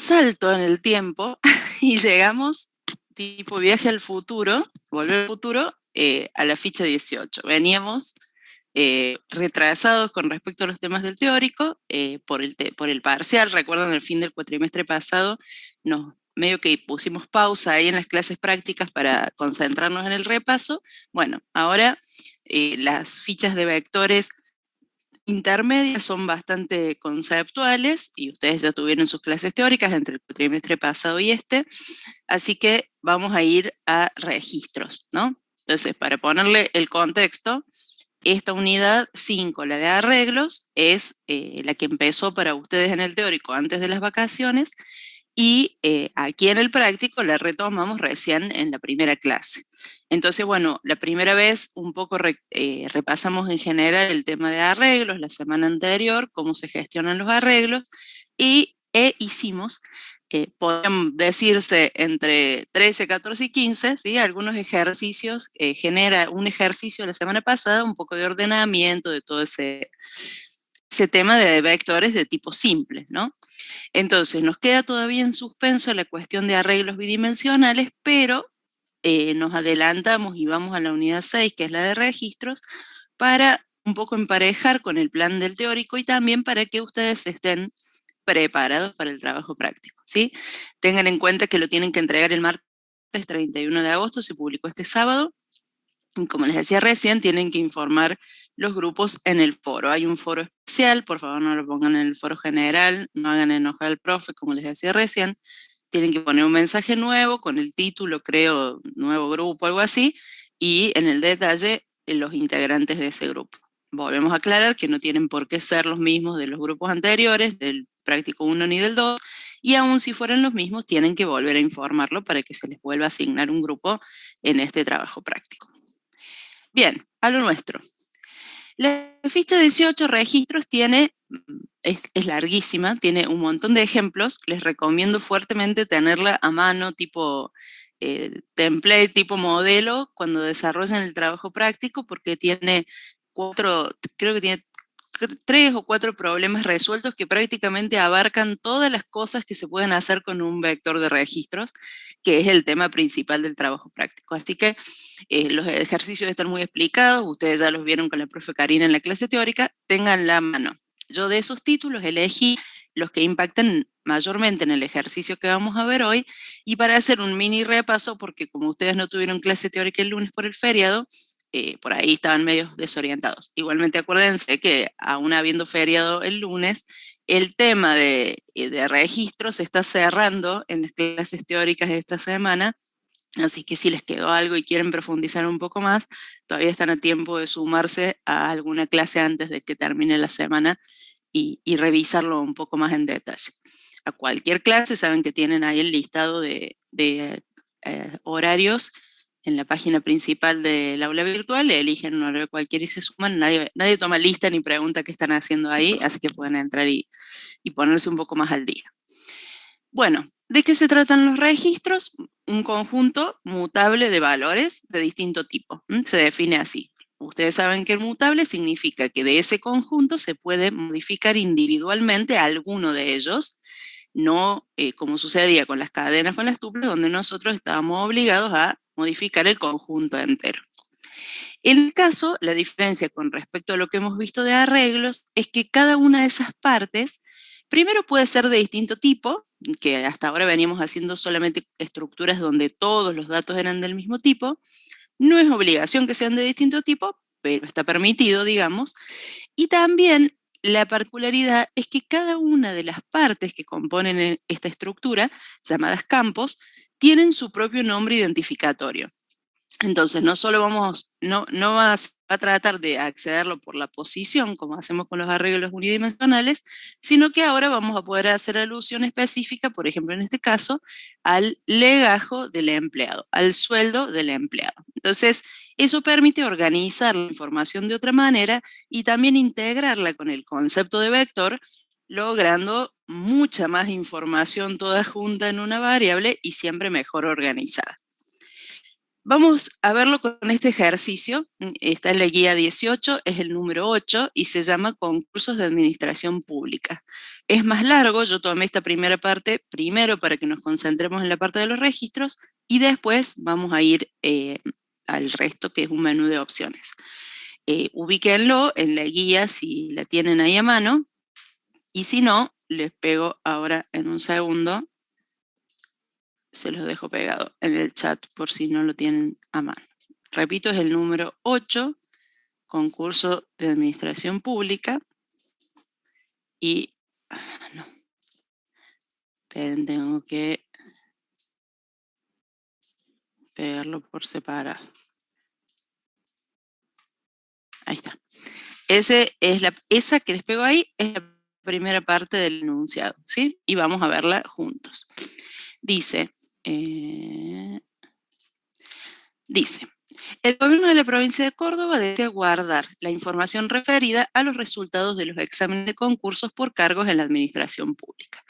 salto en el tiempo y llegamos, tipo viaje al futuro, volver al futuro, a la ficha 18. Veníamos retrasados con respecto a los temas del teórico, por el parcial. Recuerdan, el fin del cuatrimestre pasado, medio que pusimos pausa ahí en las clases prácticas para concentrarnos en el repaso. Bueno, ahora las fichas de vectores intermedias son bastante conceptuales y ustedes ya tuvieron sus clases teóricas entre el trimestre pasado y este, así que vamos a ir a registros, ¿no? Entonces, para ponerle el contexto, esta unidad 5, la de arreglos, es la que empezó para ustedes en el teórico antes de las vacaciones, y aquí en el práctico la retomamos recién en la primera clase. Entonces, bueno, la primera vez un poco repasamos en general el tema de arreglos, la semana anterior, cómo se gestionan los arreglos, y hicimos, podrían decirse entre 13, 14 y 15, ¿sí? Algunos ejercicios, genera un ejercicio la semana pasada, un poco de ordenamiento de todo ese tema de vectores de tipo simple, ¿no? Entonces, nos queda todavía en suspenso la cuestión de arreglos bidimensionales, pero nos adelantamos y vamos a la unidad 6, que es la de registros, para un poco emparejar con el plan del teórico y también para que ustedes estén preparados para el trabajo práctico, ¿sí? Tengan en cuenta que lo tienen que entregar el martes 31 de agosto, se publicó este sábado. Como les decía recién, tienen que informar los grupos en el foro. Hay un foro especial, por favor no lo pongan en el foro general, no hagan enojar al profe, como les decía recién. Tienen que poner un mensaje nuevo con el título, creo, nuevo grupo, algo así, y en el detalle los integrantes de ese grupo. Volvemos a aclarar que no tienen por qué ser los mismos de los grupos anteriores, del práctico 1 ni del 2, y aun si fueran los mismos, tienen que volver a informarlo para que se les vuelva a asignar un grupo en este trabajo práctico. Bien, a lo nuestro. La ficha 18 registros es larguísima, tiene un montón de ejemplos. Les recomiendo fuertemente tenerla a mano, tipo template, tipo modelo, cuando desarrollen el trabajo práctico, porque tiene creo que tiene 3 o 4 problemas resueltos que prácticamente abarcan todas las cosas que se pueden hacer con un vector de registros, que es el tema principal del trabajo práctico. Así que los ejercicios están muy explicados, ustedes ya los vieron con la profe Karina en la clase teórica, tenganla a mano. Yo de esos títulos elegí los que impactan mayormente en el ejercicio que vamos a ver hoy, y para hacer un mini repaso, porque como ustedes no tuvieron clase teórica el lunes por el feriado, por ahí estaban medio desorientados. Igualmente acuérdense que aún habiendo feriado el lunes, el tema de registro se está cerrando en las clases teóricas de esta semana, así que si les quedó algo y quieren profundizar un poco más, todavía están a tiempo de sumarse a alguna clase antes de que termine la semana y revisarlo un poco más en detalle. A cualquier clase saben que tienen ahí el listado de horarios en la página principal del aula virtual, le eligen un horario cualquiera y se suman. Nadie toma lista ni pregunta qué están haciendo ahí, así que pueden entrar y ponerse un poco más al día. Bueno, ¿de qué se tratan los registros? Un conjunto mutable de valores de distinto tipo. Se define así. Ustedes saben que el mutable significa que de ese conjunto se puede modificar individualmente alguno de ellos, no como sucedía con las cadenas o las tuplas, donde nosotros estábamos obligados a modificar el conjunto entero. En el caso, la diferencia con respecto a lo que hemos visto de arreglos es que cada una de esas partes, primero puede ser de distinto tipo, que hasta ahora veníamos haciendo solamente estructuras donde todos los datos eran del mismo tipo. No es obligación que sean de distinto tipo, pero está permitido, digamos. Y también la particularidad es que cada una de las partes que componen esta estructura, llamadas campos, tienen su propio nombre identificatorio. Entonces, no solo no vas a tratar de accederlo por la posición, como hacemos con los arreglos unidimensionales, sino que ahora vamos a poder hacer alusión específica, por ejemplo, en este caso, al legajo del empleado, al sueldo del empleado. Entonces, eso permite organizar la información de otra manera y también integrarla con el concepto de vector, logrando mucha más información toda junta en una variable y siempre mejor organizada. Vamos a verlo con este ejercicio. Está en la guía 18, es el número 8 y se llama Concursos de Administración Pública. Es más largo, yo tomé esta primera parte primero para que nos concentremos en la parte de los registros y después vamos a ir al resto, que es un menú de opciones. Ubíquenlo en la guía si la tienen ahí a mano y si no, les pego ahora en un segundo. Se los dejo pegado en el chat por si no lo tienen a mano. Repito, es el número 8, concurso de administración pública. Y, no, esperen, tengo que pegarlo por separado. Ahí está. Esa que les pego ahí es la primera parte del enunciado, ¿sí? Y vamos a verla juntos. Dice, el gobierno de la provincia de Córdoba debe guardar la información referida a los resultados de los exámenes de concursos por cargos en la administración pública.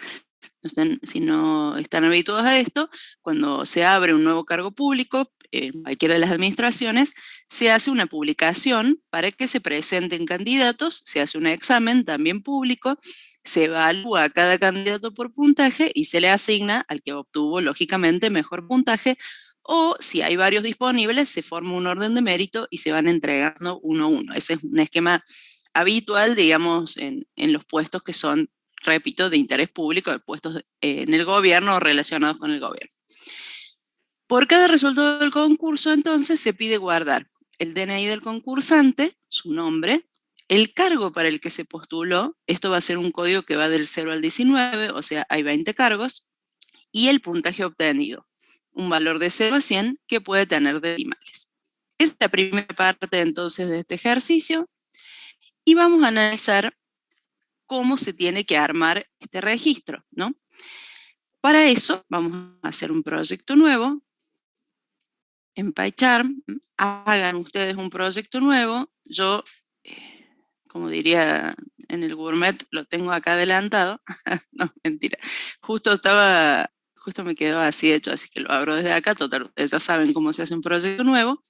Si no están habituados a esto, cuando se abre un nuevo cargo público, en cualquiera de las administraciones, se hace una publicación para que se presenten candidatos, se hace un examen también público, se evalúa a cada candidato por puntaje y se le asigna al que obtuvo, lógicamente, mejor puntaje, o si hay varios disponibles, se forma un orden de mérito y se van entregando uno a uno. Ese es un esquema habitual, digamos, en los puestos que son, repito, de interés público, de puestos en el gobierno o relacionados con el gobierno. Por cada resultado del concurso, entonces, se pide guardar el DNI del concursante, su nombre, el cargo para el que se postuló, esto va a ser un código que va del 0 al 19, o sea, hay 20 cargos, y el puntaje obtenido, un valor de 0 a 100 que puede tener decimales. Esta es la primera parte entonces de este ejercicio, y vamos a analizar cómo se tiene que armar este registro, ¿no? Para eso vamos a hacer un proyecto nuevo en PyCharm. Hagan ustedes un proyecto nuevo. Yo, como diría en el Gourmet, lo tengo acá adelantado. No, mentira. Justo me quedó así hecho, así que lo abro desde acá. Total, ustedes ya saben cómo se hace un proyecto nuevo.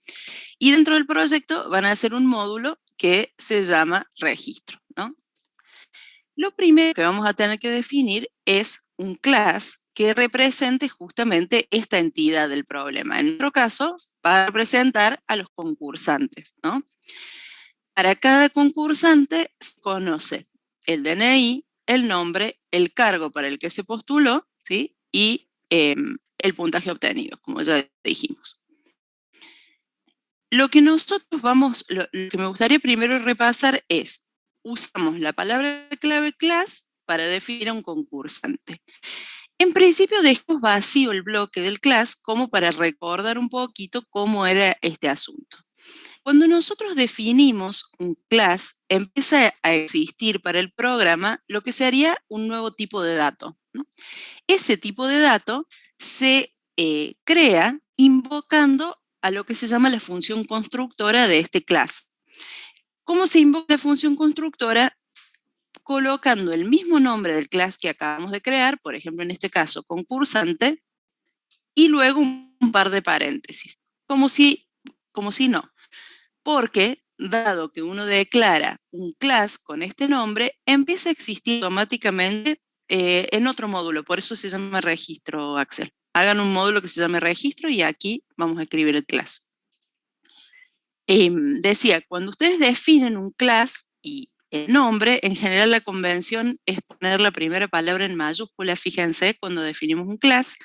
Y dentro del proyecto van a hacer un módulo que se llama registro, ¿no? Lo primero que vamos a tener que definir es un class que represente justamente esta entidad del problema. En nuestro caso, va a representar a los concursantes, ¿no? Para cada concursante se conoce el DNI, el nombre, el cargo para el que se postuló, ¿sí? Y el puntaje obtenido, como ya dijimos. Lo que me gustaría primero repasar es, usamos la palabra clave class para definir a un concursante. En principio dejamos vacío el bloque del class como para recordar un poquito cómo era este asunto. Cuando nosotros definimos un class, empieza a existir para el programa lo que sería un nuevo tipo de dato, ¿no? Ese tipo de dato se crea invocando a lo que se llama la función constructora de este class. ¿Cómo se invoca la función constructora? Colocando el mismo nombre del class que acabamos de crear, por ejemplo, en este caso, concursante, y luego un par de paréntesis, como si no. Porque, dado que uno declara un class con este nombre, empieza a existir automáticamente en otro módulo, por eso se llama registro, Axel. Hagan un módulo que se llame registro y aquí vamos a escribir el class. Decía, cuando ustedes definen un class y el nombre, en general la convención es poner la primera palabra en mayúscula, fíjense, cuando definimos un class,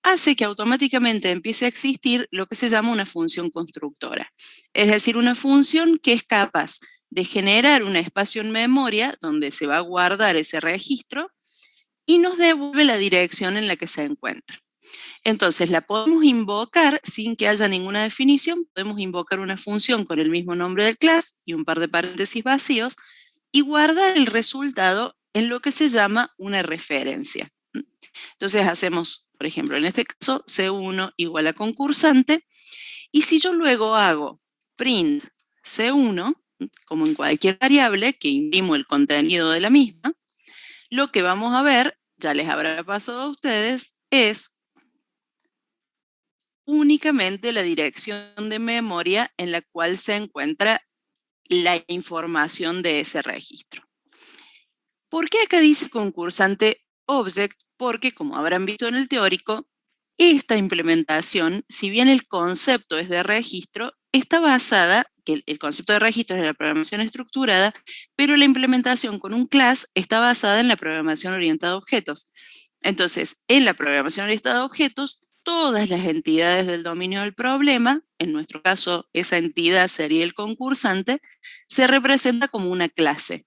hace que automáticamente empiece a existir lo que se llama una función constructora. Es decir, una función que es capaz de generar un espacio en memoria donde se va a guardar ese registro y nos devuelve la dirección en la que se encuentra. Entonces la podemos invocar sin que haya ninguna definición, podemos invocar una función con el mismo nombre del class y un par de paréntesis vacíos y guardar el resultado en lo que se llama una referencia. Entonces hacemos, por ejemplo, en este caso, C1 igual a concursante, y si yo luego hago print C1, como en cualquier variable que imprimo el contenido de la misma, lo que vamos a ver, ya les habrá pasado a ustedes, es únicamente la dirección de memoria en la cual se encuentra la información de ese registro. ¿Por qué acá dice concursante object? Porque, como habrán visto en el teórico, esta implementación, si bien el concepto es de registro, está basada, que el concepto de registro es de la programación estructurada, pero la implementación con un class está basada en la programación orientada a objetos. Entonces, en la programación orientada a objetos, todas las entidades del dominio del problema, en nuestro caso esa entidad sería el concursante, se representa como una clase.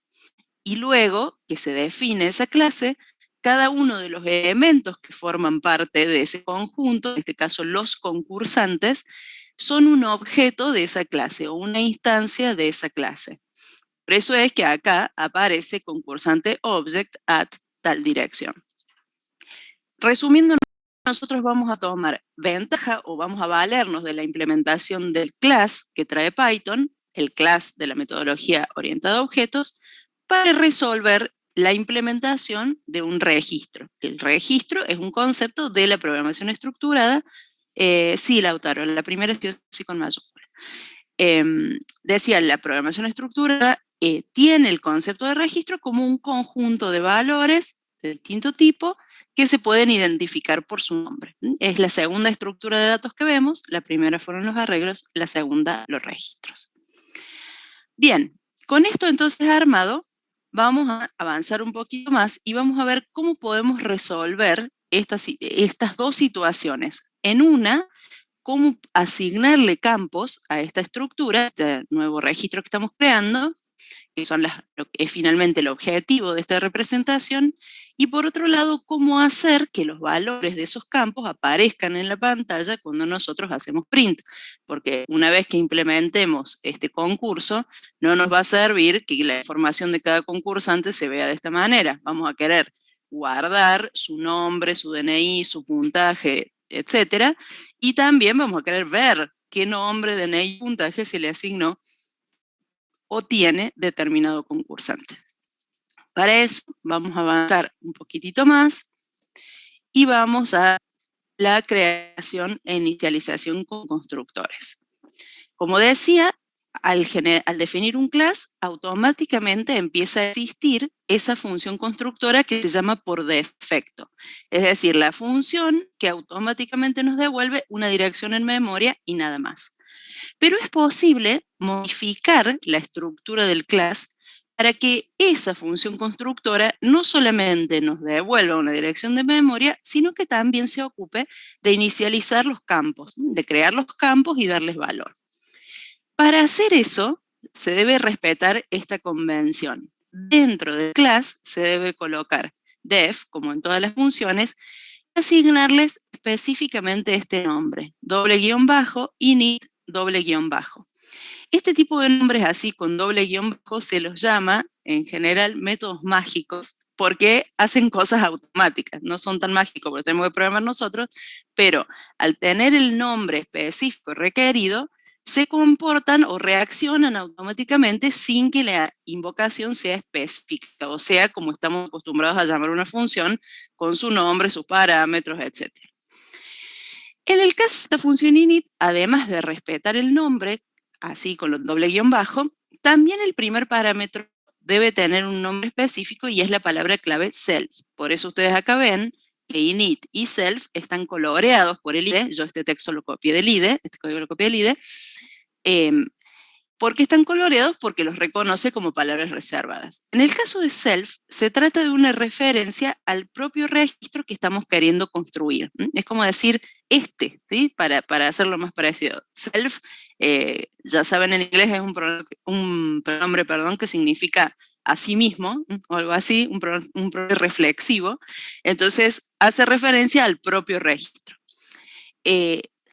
Y luego que se define esa clase, cada uno de los elementos que forman parte de ese conjunto, en este caso los concursantes, son un objeto de esa clase o una instancia de esa clase. Por eso es que acá aparece concursante object at tal dirección. Resumiendo, nosotros vamos a tomar ventaja o vamos a valernos de la implementación del class que trae Python, el class de la metodología orientada a objetos, para resolver la implementación de un registro. El registro es un concepto de la programación estructurada. Sí, Lautaro, la primera es sí con mayúscula. Decía, la programación estructurada tiene el concepto de registro como un conjunto de valores de distinto tipo que se pueden identificar por su nombre. Es la segunda estructura de datos que vemos, la primera fueron los arreglos, la segunda los registros. Bien, con esto entonces armado, vamos a avanzar un poquito más y vamos a ver cómo podemos resolver estas dos situaciones. En una, cómo asignarle campos a esta estructura, este nuevo registro que estamos creando, que son lo que es finalmente el objetivo de esta representación, y por otro lado, cómo hacer que los valores de esos campos aparezcan en la pantalla cuando nosotros hacemos print, porque una vez que implementemos este concurso, no nos va a servir que la información de cada concursante se vea de esta manera. Vamos a querer guardar su nombre, su DNI, su puntaje, etcétera, y también vamos a querer ver qué nombre, DNI y puntaje se le asignó o tiene determinado concursante. Para eso vamos a avanzar un poquitito más y vamos a la creación e inicialización con constructores. Como decía, al definir un class, automáticamente empieza a existir esa función constructora que se llama por defecto. Es decir, la función que automáticamente nos devuelve una dirección en memoria y nada más. Pero es posible modificar la estructura del class para que esa función constructora no solamente nos devuelva una dirección de memoria, sino que también se ocupe de inicializar los campos, de crear los campos y darles valor. Para hacer eso, se debe respetar esta convención. Dentro del class se debe colocar def, como en todas las funciones, y asignarles específicamente este nombre, doble guión bajo, init, doble guión bajo. Este tipo de nombres así con doble guión bajo se los llama en general métodos mágicos porque hacen cosas automáticas, no son tan mágicos porque tenemos que programar nosotros, pero al tener el nombre específico requerido, se comportan o reaccionan automáticamente sin que la invocación sea específica, o sea, como estamos acostumbrados a llamar una función con su nombre, sus parámetros, etc. En el caso de esta función init, además de respetar el nombre, así con el doble guión bajo, también el primer parámetro debe tener un nombre específico y es la palabra clave self. Por eso ustedes acá ven que init y self están coloreados por el IDE. Yo este texto lo copié del IDE, este código lo copié del IDE. ¿Por qué están coloreados? Porque los reconoce como palabras reservadas. En el caso de self, se trata de una referencia al propio registro que estamos queriendo construir. Es como decir ¿sí? Para hacerlo más parecido. Self, ya saben, en inglés es un pronombre, que significa a sí mismo, o algo así, un pronombre reflexivo. Entonces, hace referencia al propio registro.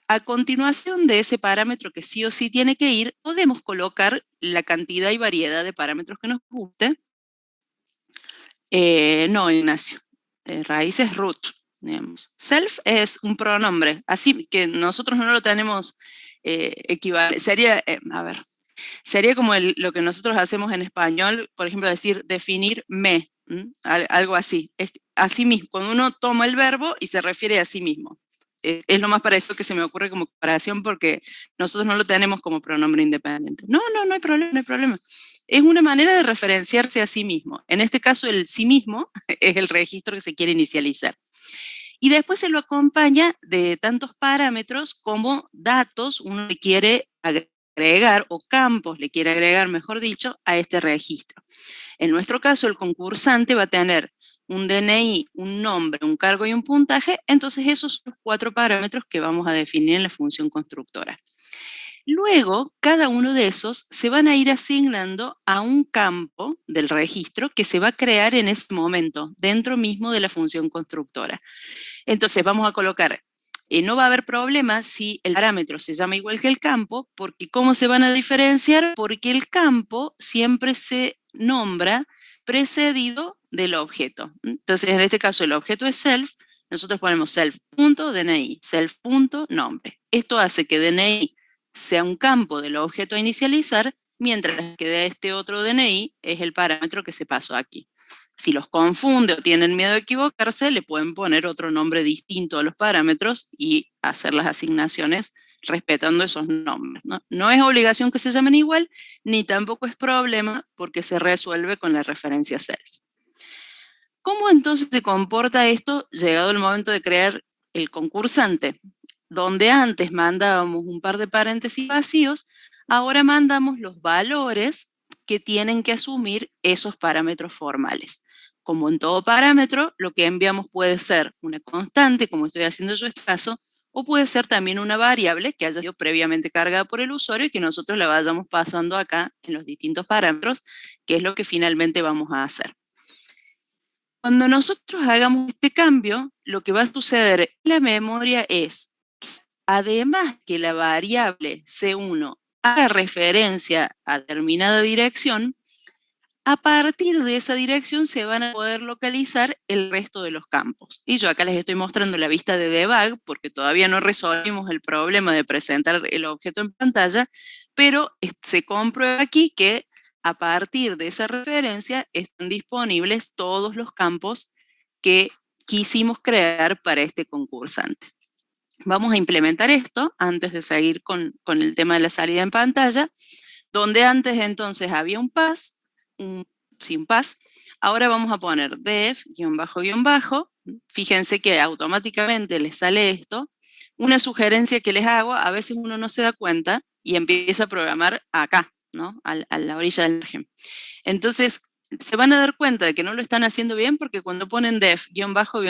A continuación de ese parámetro que sí o sí tiene que ir, podemos colocar la cantidad y variedad de parámetros que nos guste. No, Ignacio. Raíz es root, digamos. Self es un pronombre, así que nosotros no lo tenemos equivalente. Sería como lo que nosotros hacemos en español, por ejemplo, decir definir me, algo así. Es así mismo, cuando uno toma el verbo y se refiere a sí mismo. Es lo más parecido que se me ocurre como comparación porque nosotros no lo tenemos como pronombre independiente. No, no hay problema, no hay problema. Es una manera de referenciarse a sí mismo. En este caso, el sí mismo es el registro que se quiere inicializar. Y después se lo acompaña de tantos parámetros como datos uno le quiere agregar, o campos le quiere agregar, mejor dicho, a este registro. En nuestro caso, el concursante va a tener un DNI, un nombre, un cargo y un puntaje, entonces esos son los 4 parámetros que vamos a definir en la función constructora. Luego, cada uno de esos se van a ir asignando a un campo del registro que se va a crear en ese momento, dentro mismo de la función constructora. Entonces vamos a colocar, no va a haber problema si el parámetro se llama igual que el campo, porque ¿cómo se van a diferenciar? Porque el campo siempre se nombra precedido del objeto. Entonces, en este caso, el objeto es self, nosotros ponemos self.dni, self.nombre. Esto hace que DNI sea un campo del objeto a inicializar, mientras que de este otro DNI es el parámetro que se pasó aquí. Si los confunde o tienen miedo de equivocarse, le pueden poner otro nombre distinto a los parámetros y hacer las asignaciones respetando esos nombres, ¿no? No es obligación que se llamen igual, ni tampoco es problema porque se resuelve con la referencia self. ¿Cómo entonces se comporta esto llegado el momento de crear el concursante? Donde antes mandábamos un par de paréntesis vacíos, ahora mandamos los valores que tienen que asumir esos parámetros formales. Como en todo parámetro, lo que enviamos puede ser una constante, como estoy haciendo yo este caso, o puede ser también una variable que haya sido previamente cargada por el usuario y que nosotros la vayamos pasando acá en los distintos parámetros, que es lo que finalmente vamos a hacer. Cuando nosotros hagamos este cambio, lo que va a suceder en la memoria es, además que la variable C1 haga referencia a determinada dirección, a partir de esa dirección se van a poder localizar el resto de los campos. Y yo acá les estoy mostrando la vista de debug, porque todavía no resolvimos el problema de presentar el objeto en pantalla, pero se comprueba aquí que a partir de esa referencia están disponibles todos los campos que quisimos crear para este concursante. Vamos a implementar esto antes de seguir con el tema de la salida en pantalla, donde antes entonces había un pass, sin pass, ahora vamos a poner def, guión bajo, fíjense que automáticamente les sale esto. Una sugerencia que les hago, a veces uno no se da cuenta y empieza a programar acá, ¿no? A la orilla del margen. Entonces, se van a dar cuenta de que no lo están haciendo bien porque cuando ponen def, guión bajo,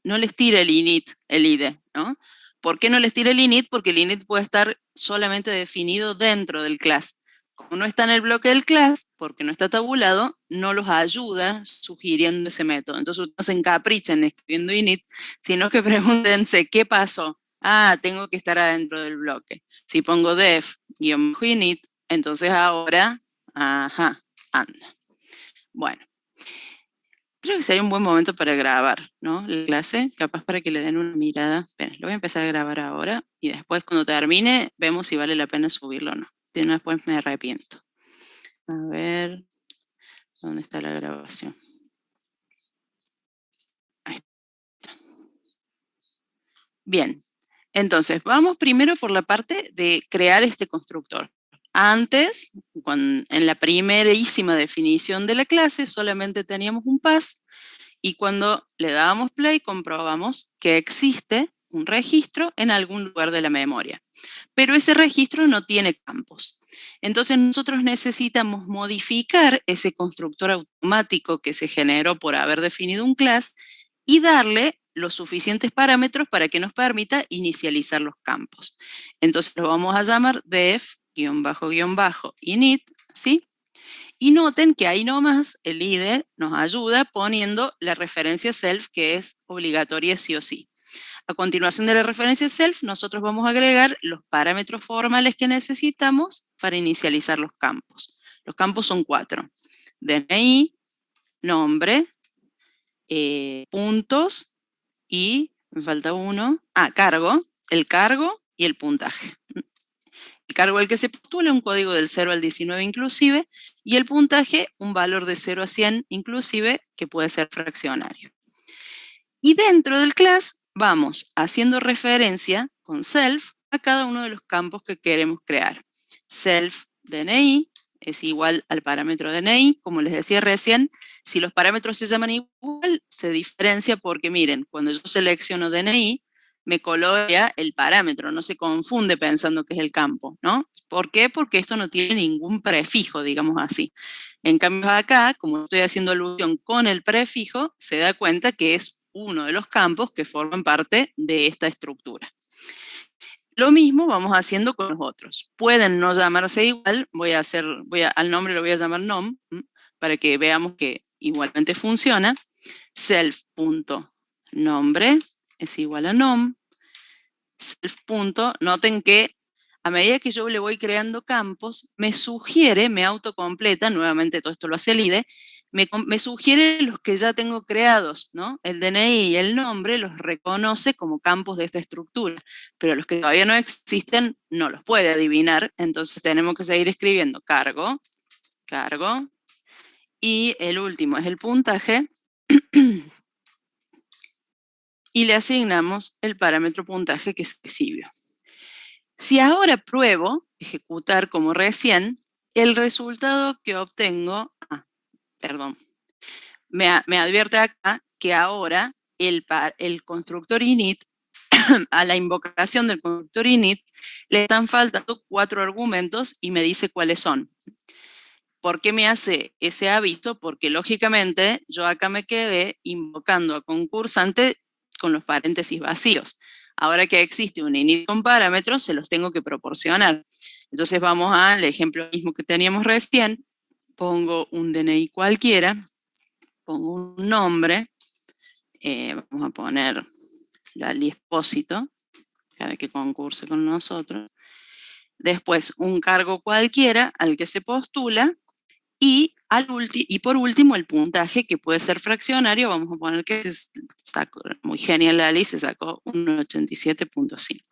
no les tira el init, el ide, ¿no? ¿Por qué no les tira el init? Porque el init puede estar solamente definido dentro del class. Como no está en el bloque del class, porque no está tabulado, no los ayuda sugiriendo ese método. Entonces no se encaprichan escribiendo init, sino que pregúntense, ¿qué pasó? Ah, tengo que estar adentro del bloque. Si pongo def-init, entonces ahora, ajá, anda. Bueno, creo que sería un buen momento para grabar, ¿no? La clase, capaz para que le den una mirada. Espera, lo voy a empezar a grabar ahora y después cuando termine vemos si vale la pena subirlo o no. Si no, después me arrepiento. A ver, ¿dónde está la grabación? Ahí está. Bien, entonces vamos primero por la parte de crear este constructor. Antes, en la primerísima definición de la clase, solamente teníamos un pass y cuando le dábamos play comprobamos que existe un registro en algún lugar de la memoria. Pero ese registro no tiene campos. Entonces nosotros necesitamos modificar ese constructor automático que se generó por haber definido un class y darle los suficientes parámetros para que nos permita inicializar los campos. Entonces lo vamos a llamar def-init, ¿sí? Y noten que ahí nomás el IDE nos ayuda poniendo la referencia self que es obligatoria sí o sí. A continuación de la referencia self, nosotros vamos a agregar los parámetros formales que necesitamos para inicializar los campos. Los campos son 4. DNI, nombre, puntos y, me falta uno, cargo, el cargo y el puntaje. El cargo al que se postula un código del 0 al 19 inclusive y el puntaje un valor de 0 a 100 inclusive que puede ser fraccionario. Y dentro del class vamos haciendo referencia con self a cada uno de los campos que queremos crear. Self DNI es igual al parámetro DNI, como les decía recién. Si los parámetros se llaman igual, se diferencia porque, miren, cuando yo selecciono DNI, me colorea el parámetro, no se confunde pensando que es el campo, ¿no? ¿Por qué? Porque esto no tiene ningún prefijo, digamos así. En cambio acá, como estoy haciendo alusión con el prefijo, se da cuenta que es uno de los campos que forman parte de esta estructura. Lo mismo vamos haciendo con los otros. Pueden no llamarse igual, al nombre lo voy a llamar nom, para que veamos que igualmente funciona. Self.nombre es igual a nom. Self. Noten que a medida que yo le voy creando campos, me sugiere, me autocompleta, nuevamente todo esto lo hace el IDE, me sugiere los que ya tengo creados, ¿no? El DNI y el nombre los reconoce como campos de esta estructura, pero los que todavía no existen no los puede adivinar, entonces tenemos que seguir escribiendo cargo, y el último es el puntaje, y le asignamos el parámetro puntaje que se recibió. Si ahora pruebo ejecutar como recién, el resultado que obtengo, me advierte acá que ahora el constructor init, a la invocación del constructor init, le están faltando 4 argumentos y me dice cuáles son. ¿Por qué me hace ese aviso? Porque lógicamente yo acá me quedé invocando a concursante con los paréntesis vacíos. Ahora que existe un init con parámetros, se los tengo que proporcionar. Entonces vamos al ejemplo mismo que teníamos recién. Pongo un DNI cualquiera, pongo un nombre, vamos a poner Lali Espósito, para que concurse con nosotros. Después un cargo cualquiera al que se postula, y por último el puntaje, que puede ser fraccionario. Vamos a poner que sacó, muy genial Lali, se sacó un 87.5.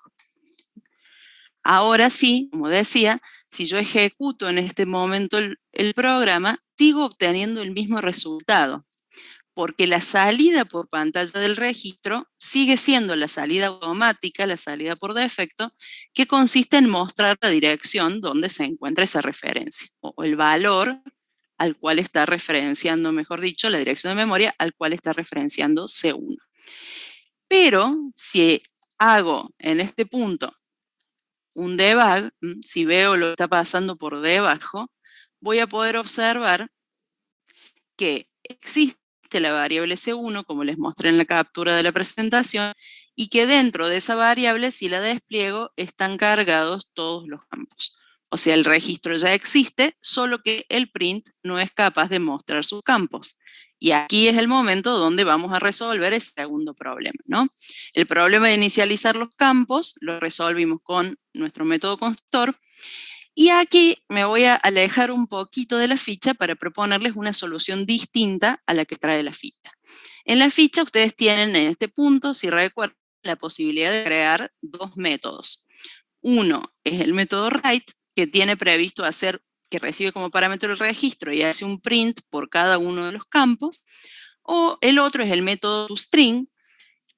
Ahora sí, como decía, si yo ejecuto en este momento el programa, sigo obteniendo el mismo resultado, porque la salida por pantalla del registro sigue siendo la salida automática, la salida por defecto, que consiste en mostrar la dirección donde se encuentra esa referencia, o el valor al cual está referenciando, mejor dicho, la dirección de memoria al cual está referenciando C1. Pero si hago en este punto un debug, si veo lo que está pasando por debajo, voy a poder observar que existe la variable C1, como les mostré en la captura de la presentación, y que dentro de esa variable, si la despliego, están cargados todos los campos. O sea, el registro ya existe, solo que el print no es capaz de mostrar sus campos. Y aquí es el momento donde vamos a resolver ese segundo problema, ¿no? El problema de inicializar los campos lo resolvimos con nuestro método constructor. Y aquí me voy a alejar un poquito de la ficha para proponerles una solución distinta a la que trae la ficha. En la ficha ustedes tienen en este punto, si recuerdan, la posibilidad de crear 2 métodos. Uno es el método write, que tiene previsto hacer, que recibe como parámetro el registro y hace un print por cada uno de los campos. O el otro es el método toString,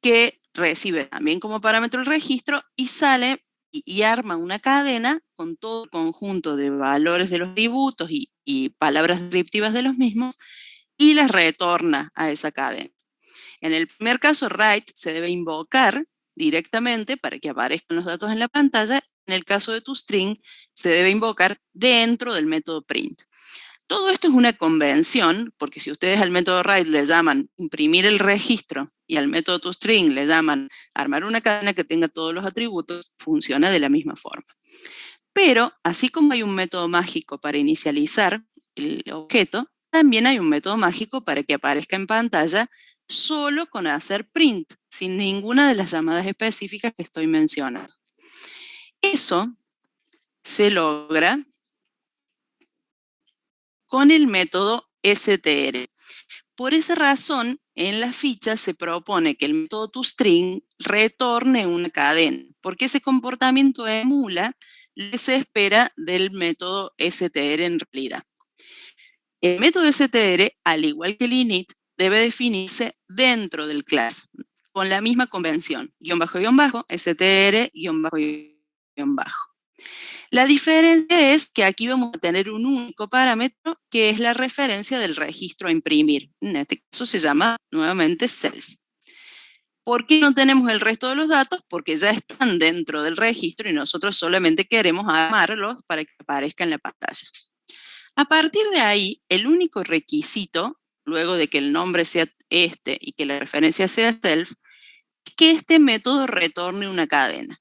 que recibe también como parámetro el registro y sale y arma una cadena con todo el conjunto de valores de los atributos y palabras descriptivas de los mismos, y las retorna a esa cadena. En el primer caso, write se debe invocar directamente para que aparezcan los datos en la pantalla. En el caso de toString, se debe invocar dentro del método print. Todo esto es una convención, porque si ustedes al método write le llaman imprimir el registro y al método toString le llaman armar una cadena que tenga todos los atributos, funciona de la misma forma. Pero así como hay un método mágico para inicializar el objeto, también hay un método mágico para que aparezca en pantalla solo con hacer print, sin ninguna de las llamadas específicas que estoy mencionando. Eso se logra con el método str. Por esa razón, en la ficha se propone que el método toString retorne una cadena, porque ese comportamiento emula lo que se espera del método str en realidad. El método str, al igual que el init, debe definirse dentro del class. con la misma convención, guión bajo, str, guión bajo. La diferencia es que aquí vamos a tener un único parámetro que es la referencia del registro a imprimir. En este caso se llama nuevamente self. ¿Por qué no tenemos el resto de los datos? Porque ya están dentro del registro y nosotros solamente queremos armarlos para que aparezcan en la pantalla. A partir de ahí, el único requisito, luego de que el nombre sea este y que la referencia sea self, es que este método retorne una cadena.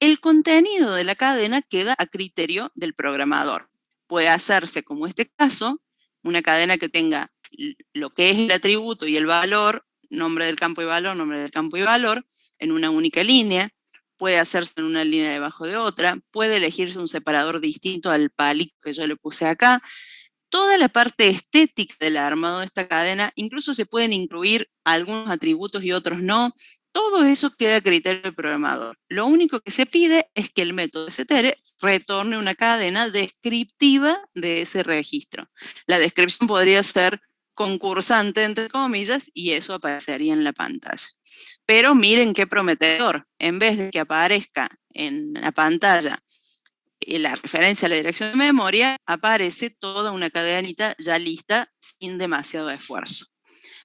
El contenido de la cadena queda a criterio del programador. Puede hacerse, como este caso, una cadena que tenga lo que es el atributo y el valor, nombre del campo y valor, nombre del campo y valor, en una única línea. Puede hacerse en una línea debajo de otra. Puede elegirse un separador distinto al palito que yo le puse acá. Toda la parte estética del armado de esta cadena, incluso se pueden incluir algunos atributos y otros no. Todo eso queda a criterio del programador. Lo único que se pide es que el método str retorne una cadena descriptiva de ese registro. La descripción podría ser concursante, entre comillas, y eso aparecería en la pantalla. Pero miren qué prometedor. En vez de que aparezca en la pantalla la referencia a la dirección de memoria, aparece toda una cadenita ya lista sin demasiado esfuerzo.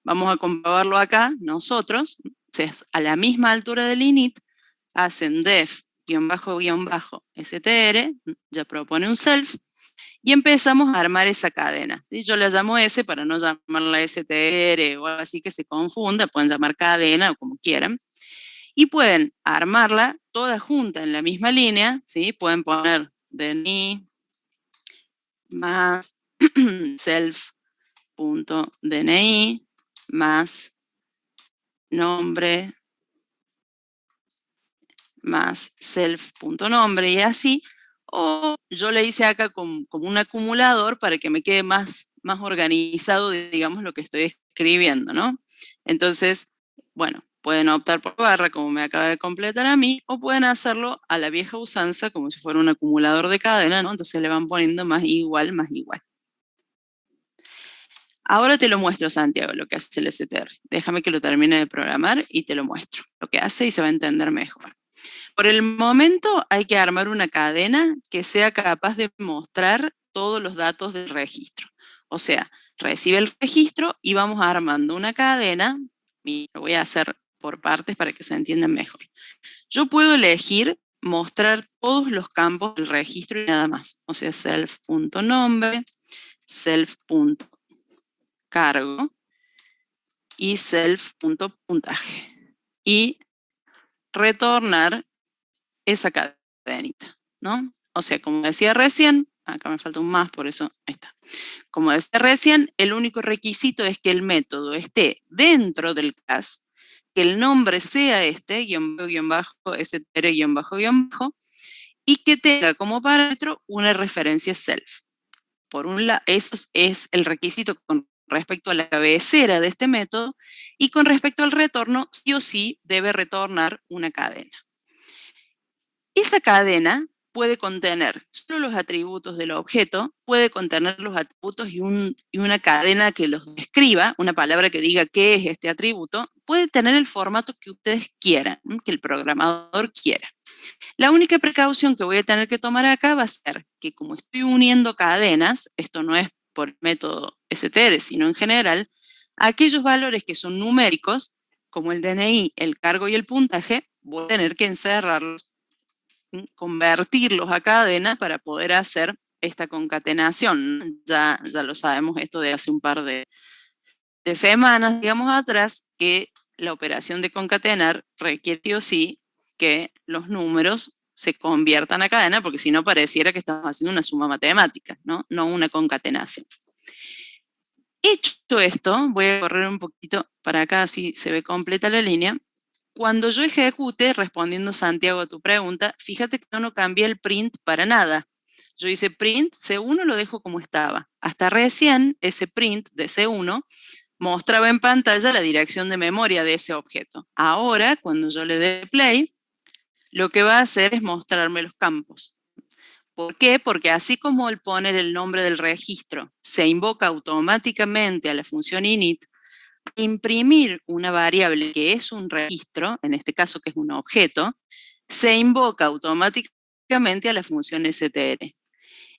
Vamos a comprobarlo acá nosotros. A la misma altura del init, hacen def str, ya propone un self, y empezamos a armar esa cadena. ¿Sí? Yo la llamo S para no llamarla str o algo así que se confunda, pueden llamar cadena o como quieran. Y pueden armarla toda junta en la misma línea, ¿sí? Pueden poner DNI más self.dni más nombre más self.nombre y así, o yo le hice acá como un acumulador para que me quede más organizado, digamos, lo que estoy escribiendo, ¿no? Entonces, bueno, pueden optar por barra, como me acaba de completar a mí, o pueden hacerlo a la vieja usanza, como si fuera un acumulador de cadena, ¿no? Entonces le van poniendo más igual, más igual. Ahora te lo muestro, Santiago, lo que hace el str. Déjame que lo termine de programar y te lo muestro. Lo que hace y se va a entender mejor. Por el momento hay que armar una cadena que sea capaz de mostrar todos los datos del registro. O sea, recibe el registro y vamos armando una cadena, y lo voy a hacer por partes para que se entiendan mejor. Yo puedo elegir mostrar todos los campos del registro y nada más. O sea, self.nombre, self.cargo y self.puntaje. Y retornar esa cadenita, ¿no? O sea, como decía recién, acá me falta un más, por eso, ahí está. Como decía recién, el único requisito es que el método esté dentro del class, que el nombre sea este, guión bajo, str, guión bajo, y que tenga como parámetro una referencia self. Por un lado, eso es el requisito con respecto a la cabecera de este método, y con respecto al retorno, sí o sí debe retornar una cadena. Esa cadena puede contener solo los atributos del objeto, puede contener los atributos y una cadena que los describa, una palabra que diga qué es este atributo, puede tener el formato que ustedes quieran, que el programador quiera. La única precaución que voy a tener que tomar acá va a ser que como estoy uniendo cadenas, esto no es por el método str, sino en general, aquellos valores que son numéricos, como el DNI, el cargo y el puntaje, voy a tener que encerrarlos, convertirlos a cadena para poder hacer esta concatenación. Ya lo sabemos esto de hace un par de semanas, digamos, atrás, que la operación de concatenar requiere sí o sí que los números se conviertan a cadena, porque si no pareciera que estamos haciendo una suma matemática, ¿no? No una concatenación. Hecho esto, voy a correr un poquito para acá, así se ve completa la línea. Cuando yo ejecute, respondiendo Santiago a tu pregunta, fíjate que yo no cambié el print para nada. Yo hice print C1, lo dejo como estaba. Hasta recién ese print de C1 mostraba en pantalla la dirección de memoria de ese objeto. Ahora, cuando yo le dé play, lo que va a hacer es mostrarme los campos. ¿Por qué? Porque así como el poner el nombre del registro se invoca automáticamente a la función init, Imprimir una variable que es un registro, en este caso que es un objeto, se invoca automáticamente a la función str.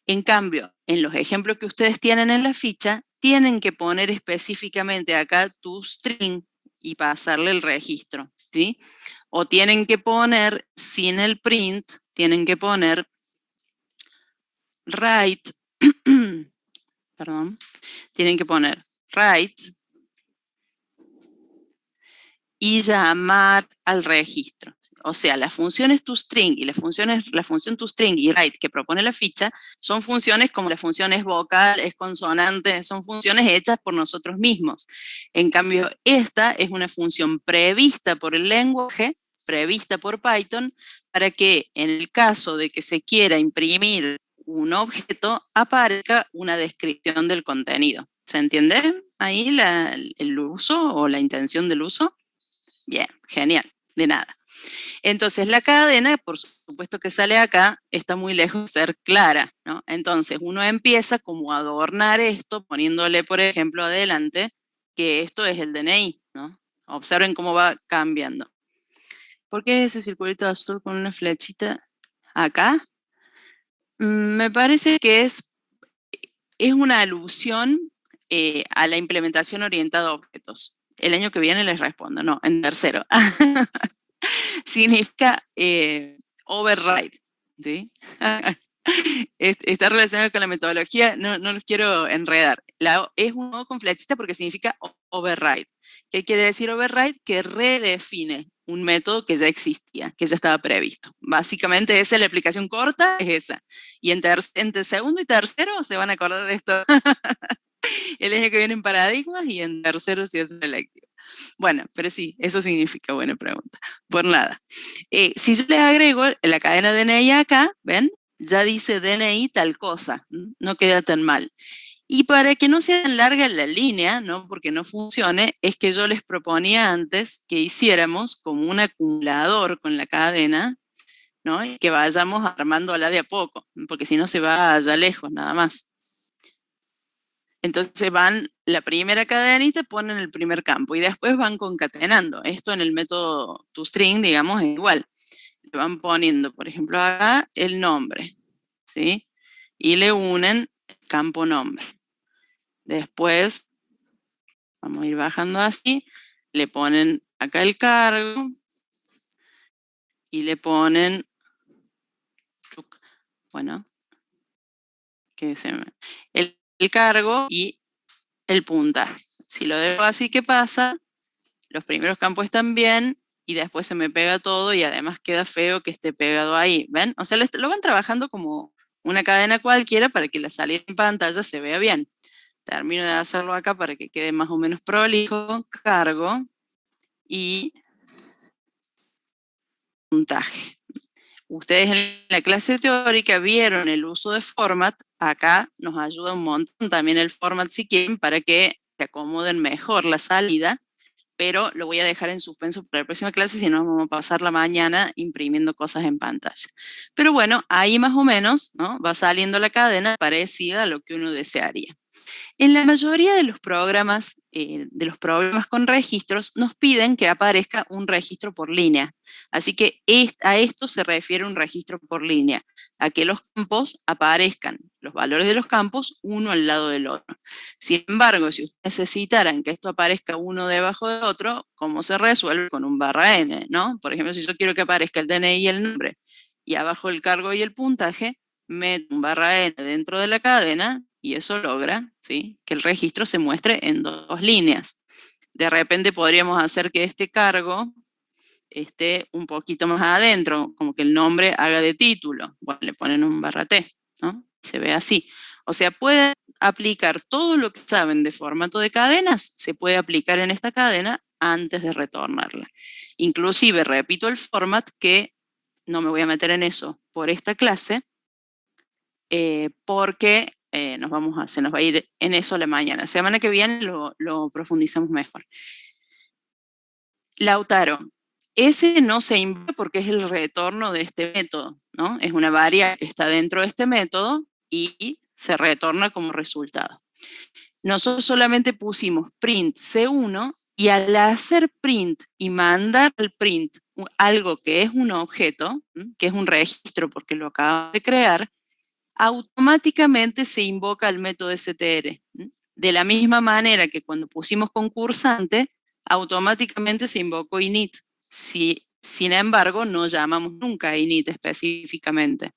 En cambio, en los ejemplos que ustedes tienen en la ficha, tienen que poner específicamente acá tu string y pasarle el registro, ¿sí? O tienen que poner, sin el print, tienen que poner write, perdón, tienen que poner write y llamar al registro. O sea, las funciones toString y la función toString y write que propone la ficha son funciones como la función es vocal, es consonante, son funciones hechas por nosotros mismos. En cambio, esta es una función prevista por el lenguaje, prevista por Python, para que en el caso de que se quiera imprimir un objeto, aparezca una descripción del contenido. ¿Se entiende ahí el uso o la intención del uso? Bien, genial, de nada. Entonces la cadena, por supuesto que sale acá, está muy lejos de ser clara, ¿no? Entonces uno empieza como a adornar esto, poniéndole, por ejemplo, adelante, que esto es el DNI, ¿no? Observen cómo va cambiando. ¿Por qué ese circulito azul con una flechita acá? Me parece que es una alusión a la implementación orientada a objetos. El año que viene les respondo, no, en tercero. Significa override, ¿sí? Está relacionado con la metodología, no los quiero enredar. Es un O con flechita porque significa override. ¿Qué quiere decir override? Que redefine un método que ya existía, que ya estaba previsto. Básicamente esa es la explicación corta, es esa. Y entre segundo y tercero se van a acordar de esto el año que viene en paradigmas y en tercero si es electivo. Bueno, pero sí, eso significa buena pregunta. Por nada. Si yo le agrego la cadena DNI acá, ¿ven? Ya dice DNI tal cosa, no queda tan mal. Y para que no sea tan larga la línea, ¿no? Porque no funcione, es que yo les proponía antes que hiciéramos como un acumulador con la cadena, ¿no? Y que vayamos armándola de a poco, porque si no se va allá lejos nada más. Entonces van la primera cadenita, ponen el primer campo y después van concatenando. Esto en el método toString, digamos, es igual. Le van poniendo, por ejemplo, acá el nombre, ¿sí? Y le unen el campo nombre. Después, vamos a ir bajando así, le ponen acá el cargo y le ponen, bueno, el cargo y el puntaje. Si lo dejo así, ¿qué pasa? Los primeros campos están bien y después se me pega todo y además queda feo que esté pegado ahí, ¿ven? O sea, lo van trabajando como una cadena cualquiera para que la salida en pantalla se vea bien. Termino de hacerlo acá para que quede más o menos prolijo, cargo y puntaje. Ustedes en la clase teórica vieron el uso de format, acá nos ayuda un montón también el format si quieren para que se acomoden mejor la salida, pero lo voy a dejar en suspenso para la próxima clase, si no vamos a pasar la mañana imprimiendo cosas en pantalla. Pero bueno, ahí más o menos, ¿no? Va saliendo la cadena parecida a lo que uno desearía. En la mayoría de los programas con registros, nos piden que aparezca un registro por línea. Así que a esto se refiere un registro por línea, a que los campos aparezcan, los valores de los campos, uno al lado del otro. Sin embargo, si ustedes necesitaran que esto aparezca uno debajo del otro, ¿cómo se resuelve? Con un barra n, ¿no? Por ejemplo, si yo quiero que aparezca el DNI y el nombre, y abajo el cargo y el puntaje, meto un barra n dentro de la cadena, y eso logra, ¿sí?, que el registro se muestre en dos líneas. De repente podríamos hacer que este cargo esté un poquito más adentro, como que el nombre haga de título. Bueno, le ponen un barra T, ¿no? Se ve así. O sea, pueden aplicar todo lo que saben de formato de cadenas, se puede aplicar en esta cadena antes de retornarla. Inclusive, repito el format, que no me voy a meter en eso por esta clase, porque se nos va a ir en eso la mañana. Semana que viene lo profundizamos mejor. Lautaro, ese no se invoca porque es el retorno de este método, ¿no? Es una variable que está dentro de este método y se retorna como resultado. nosotros solamente pusimos print C1 y al hacer print y mandar al print algo que es un objeto, que es un registro porque lo acabamos de crear, automáticamente se invoca el método str. De la misma manera que cuando pusimos concursante, automáticamente se invocó init. Sin embargo, no llamamos nunca a init específicamente.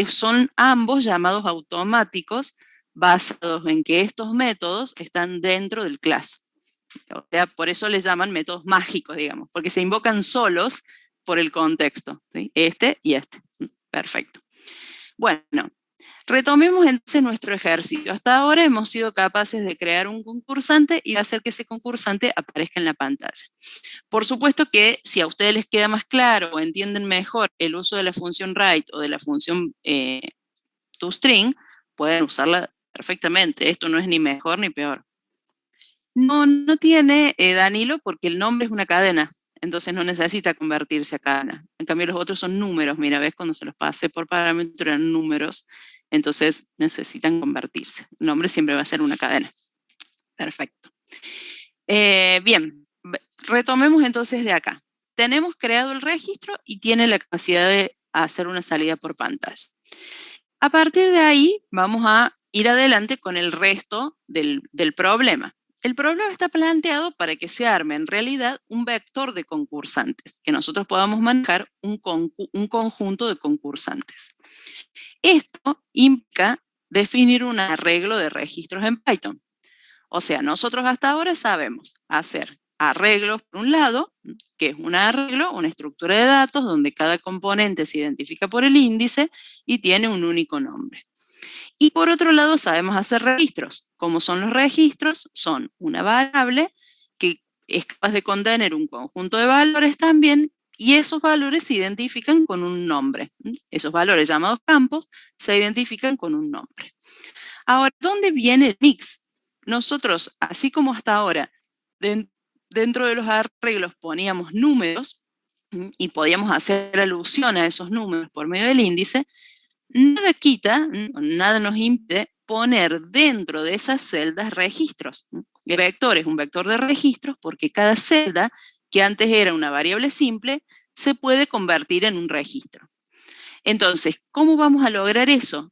Son ambos llamados automáticos basados en que estos métodos están dentro del class. O sea, por eso les llaman métodos mágicos, digamos, porque se invocan solos por el contexto, ¿sí? Este y este. Perfecto. Bueno, retomemos entonces nuestro ejercicio. Hasta ahora hemos sido capaces de crear un concursante y de hacer que ese concursante aparezca en la pantalla. Por supuesto que si a ustedes les queda más claro o entienden mejor el uso de la función write o de la función toString, pueden usarla perfectamente. Esto no es ni mejor ni peor. No tiene Danilo porque el nombre es una cadena, entonces no necesita convertirse a cadena. En cambio los otros son números, mira, ves cuando se los pasé por parámetro eran números, entonces necesitan convertirse. El nombre siempre va a ser una cadena. Perfecto. Bien, retomemos entonces de acá. Tenemos creado el registro y tiene la capacidad de hacer una salida por pantalla. A partir de ahí vamos a ir adelante con el resto del problema. El problema está planteado para que se arme en realidad un vector de concursantes, que nosotros podamos manejar un conjunto de concursantes. Esto implica definir un arreglo de registros en Python. O sea, nosotros hasta ahora sabemos hacer arreglos por un lado, que es un arreglo, una estructura de datos donde cada componente se identifica por el índice y tiene un único nombre. Y por otro lado sabemos hacer registros. ¿Cómo son los registros? Son una variable que es capaz de contener un conjunto de valores también y esos valores se identifican con un nombre. Esos valores llamados campos se identifican con un nombre. Ahora, ¿dónde viene el mix? Nosotros, así como hasta ahora, dentro de los arreglos poníamos números y podíamos hacer alusión a esos números por medio del índice, nada quita, nada nos impide poner dentro de esas celdas registros. El vector es un vector de registros porque cada celda, que antes era una variable simple, se puede convertir en un registro. Entonces, ¿cómo vamos a lograr eso?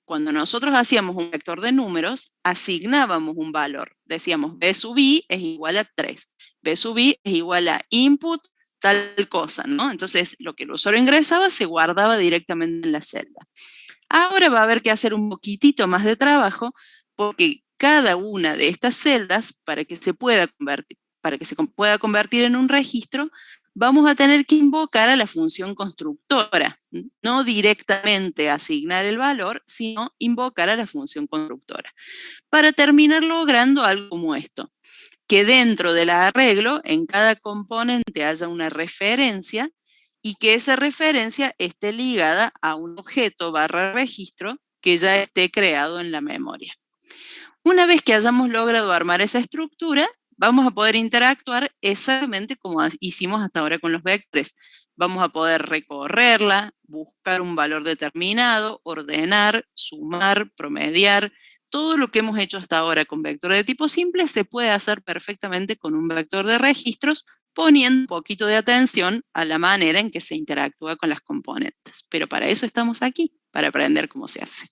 Cuando nosotros hacíamos un vector de números, asignábamos un valor. Decíamos b sub i es igual a 3. B sub i es igual a input tal cosa, ¿no? Entonces, lo que el usuario ingresaba se guardaba directamente en la celda. Ahora va a haber que hacer un poquitito más de trabajo porque cada una de estas celdas, para que se pueda convertir en un registro, vamos a tener que invocar a la función constructora, no directamente asignar el valor, sino invocar a la función constructora, para terminar logrando algo como esto, que dentro del arreglo, en cada componente haya una referencia y que esa referencia esté ligada a un objeto barra registro que ya esté creado en la memoria. Una vez que hayamos logrado armar esa estructura, vamos a poder interactuar exactamente como hicimos hasta ahora con los vectores. Vamos a poder recorrerla, buscar un valor determinado, ordenar, sumar, promediar. Todo lo que hemos hecho hasta ahora con vectores de tipo simple se puede hacer perfectamente con un vector de registros, poniendo un poquito de atención a la manera en que se interactúa con las componentes. Pero para eso estamos aquí, para aprender cómo se hace.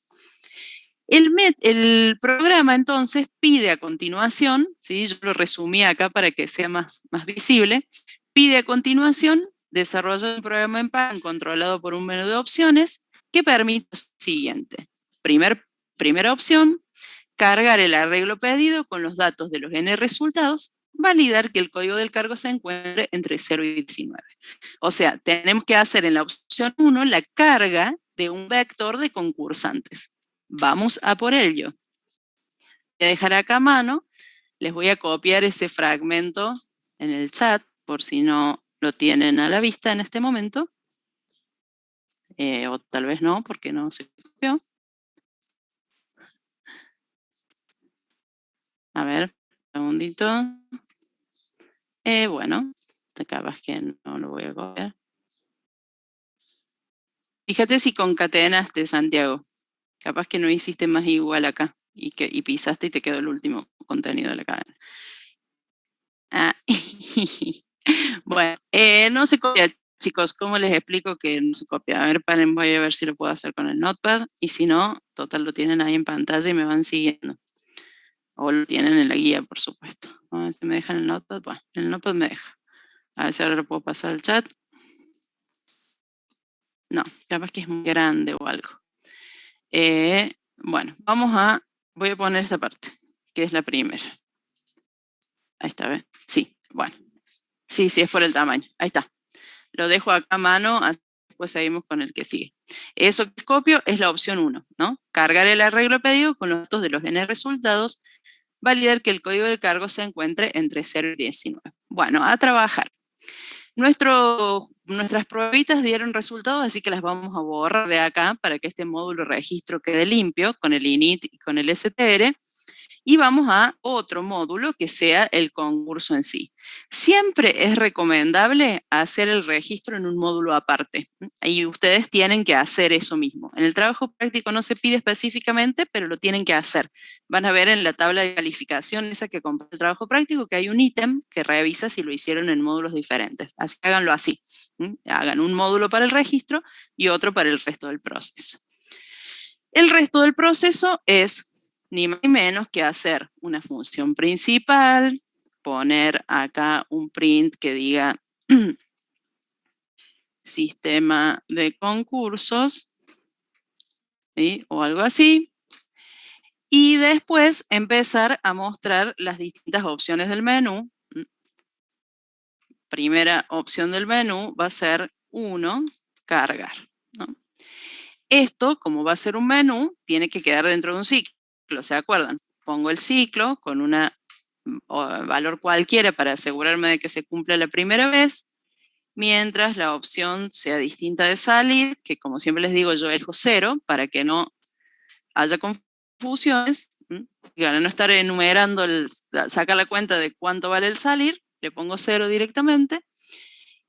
El programa entonces pide a continuación, ¿sí? Yo lo resumí acá para que sea más visible, pide a continuación desarrollar un programa en Python controlado por un menú de opciones que permite lo siguiente. Primera opción, cargar el arreglo pedido con los datos de los n resultados, validar que el código del cargo se encuentre entre 0 y 19. O sea, tenemos que hacer en la opción 1 la carga de un vector de concursantes. Vamos a por ello. Voy a dejar acá a mano, les voy a copiar ese fragmento en el chat, por si no lo tienen a la vista en este momento. O tal vez no, porque no se copió. A ver, un segundito. Bueno, capaz que no lo voy a copiar. Fíjate si concatenaste, Santiago. Capaz que no hiciste más igual acá. y pisaste y te quedó el último contenido de la cadena. Ah, bueno, no se copia, chicos. ¿Cómo les explico que no se copia? A ver, paren, voy a ver si lo puedo hacer con el Notepad. Y si no, total, lo tienen ahí en pantalla y me van siguiendo. O lo tienen en la guía, por supuesto. A ver si me dejan el Notepad. Bueno, el Notepad me deja. A ver si ahora lo puedo pasar al chat. No, capaz que es muy grande o algo. Bueno, voy a poner esta parte, que es la primera. Ahí está, ¿ves? Sí, bueno. Sí, es por el tamaño. Ahí está. Lo dejo acá a mano, después seguimos con el que sigue. Eso que copio es la opción 1, ¿no? Cargar el arreglo pedido con los datos de los n resultados, validar que el código de cargo se encuentre entre 0 y 19. Bueno, a trabajar. Nuestras pruebitas dieron resultados, así que las vamos a borrar de acá para que este módulo registro quede limpio con el init y con el str. Y vamos a otro módulo que sea el concurso en sí. Siempre es recomendable hacer el registro en un módulo aparte. Y ustedes tienen que hacer eso mismo. En el trabajo práctico no se pide específicamente, pero lo tienen que hacer. Van a ver en la tabla de calificación esa que compra el trabajo práctico que hay un ítem que revisa si lo hicieron en módulos diferentes. Así que háganlo así. Hagan un módulo para el registro y otro para el resto del proceso. El resto del proceso es ni más ni menos que hacer una función principal, poner acá un print que diga sistema de concursos, ¿sí? O algo así, y después empezar a mostrar las distintas opciones del menú. Primera opción del menú va a ser 1, cargar, ¿no? Esto, como va a ser un menú, tiene que quedar dentro de un ciclo, ¿se acuerdan? Pongo el ciclo con un valor cualquiera para asegurarme de que se cumpla la primera vez, mientras la opción sea distinta de salir, que como siempre les digo, yo elijo 0 para que no haya confusiones. Y para no estar enumerando, sacar la cuenta de cuánto vale el salir, le pongo 0 directamente.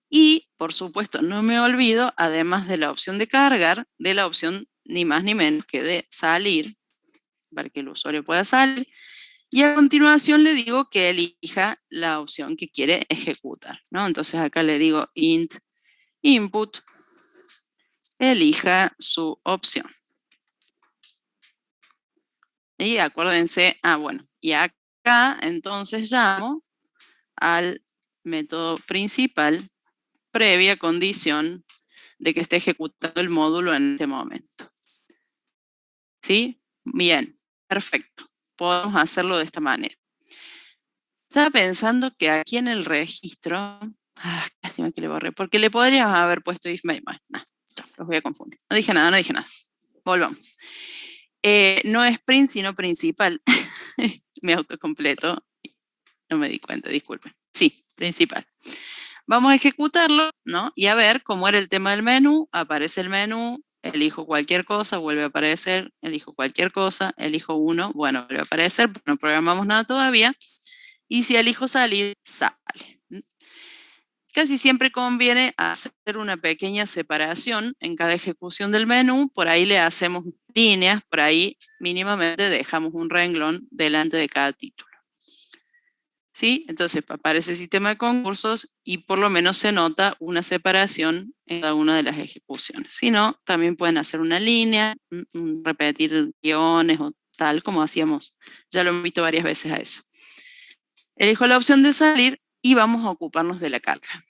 Y, por supuesto, no me olvido, además de la opción de cargar, de la opción ni más ni menos que de salir, para que el usuario pueda salir. Y a continuación le digo que elija la opción que quiere ejecutar, ¿no? Entonces acá le digo int input, elija su opción. Y acuérdense, bueno, y acá entonces llamo al método principal previa condición de que esté ejecutando el módulo en este momento. ¿Sí? Bien, perfecto. Podemos hacerlo de esta manera. Estaba pensando que aquí en el registro, lástima que le borré, porque le podríamos haber puesto if main. Bueno, no, los voy a confundir. No dije nada. Volvamos. No es print, sino principal. Me autocompleto. No me di cuenta, disculpen. Sí, principal. Vamos a ejecutarlo, ¿no? Y a ver cómo era el tema del menú. Aparece el menú, elijo cualquier cosa, vuelve a aparecer, elijo cualquier cosa, elijo 1, bueno, vuelve a aparecer, no programamos nada todavía. Y si elijo salir, sale. Casi siempre conviene hacer una pequeña separación en cada ejecución del menú. Por ahí le hacemos líneas, por ahí mínimamente dejamos un renglón delante de cada título. ¿Sí? Entonces aparece el sistema de concursos y por lo menos se nota una separación en cada una de las ejecuciones. Si no, también pueden hacer una línea, repetir guiones o tal como hacíamos. Ya lo hemos visto varias veces a eso. Elijo la opción de salir y vamos a ocuparnos de la carga.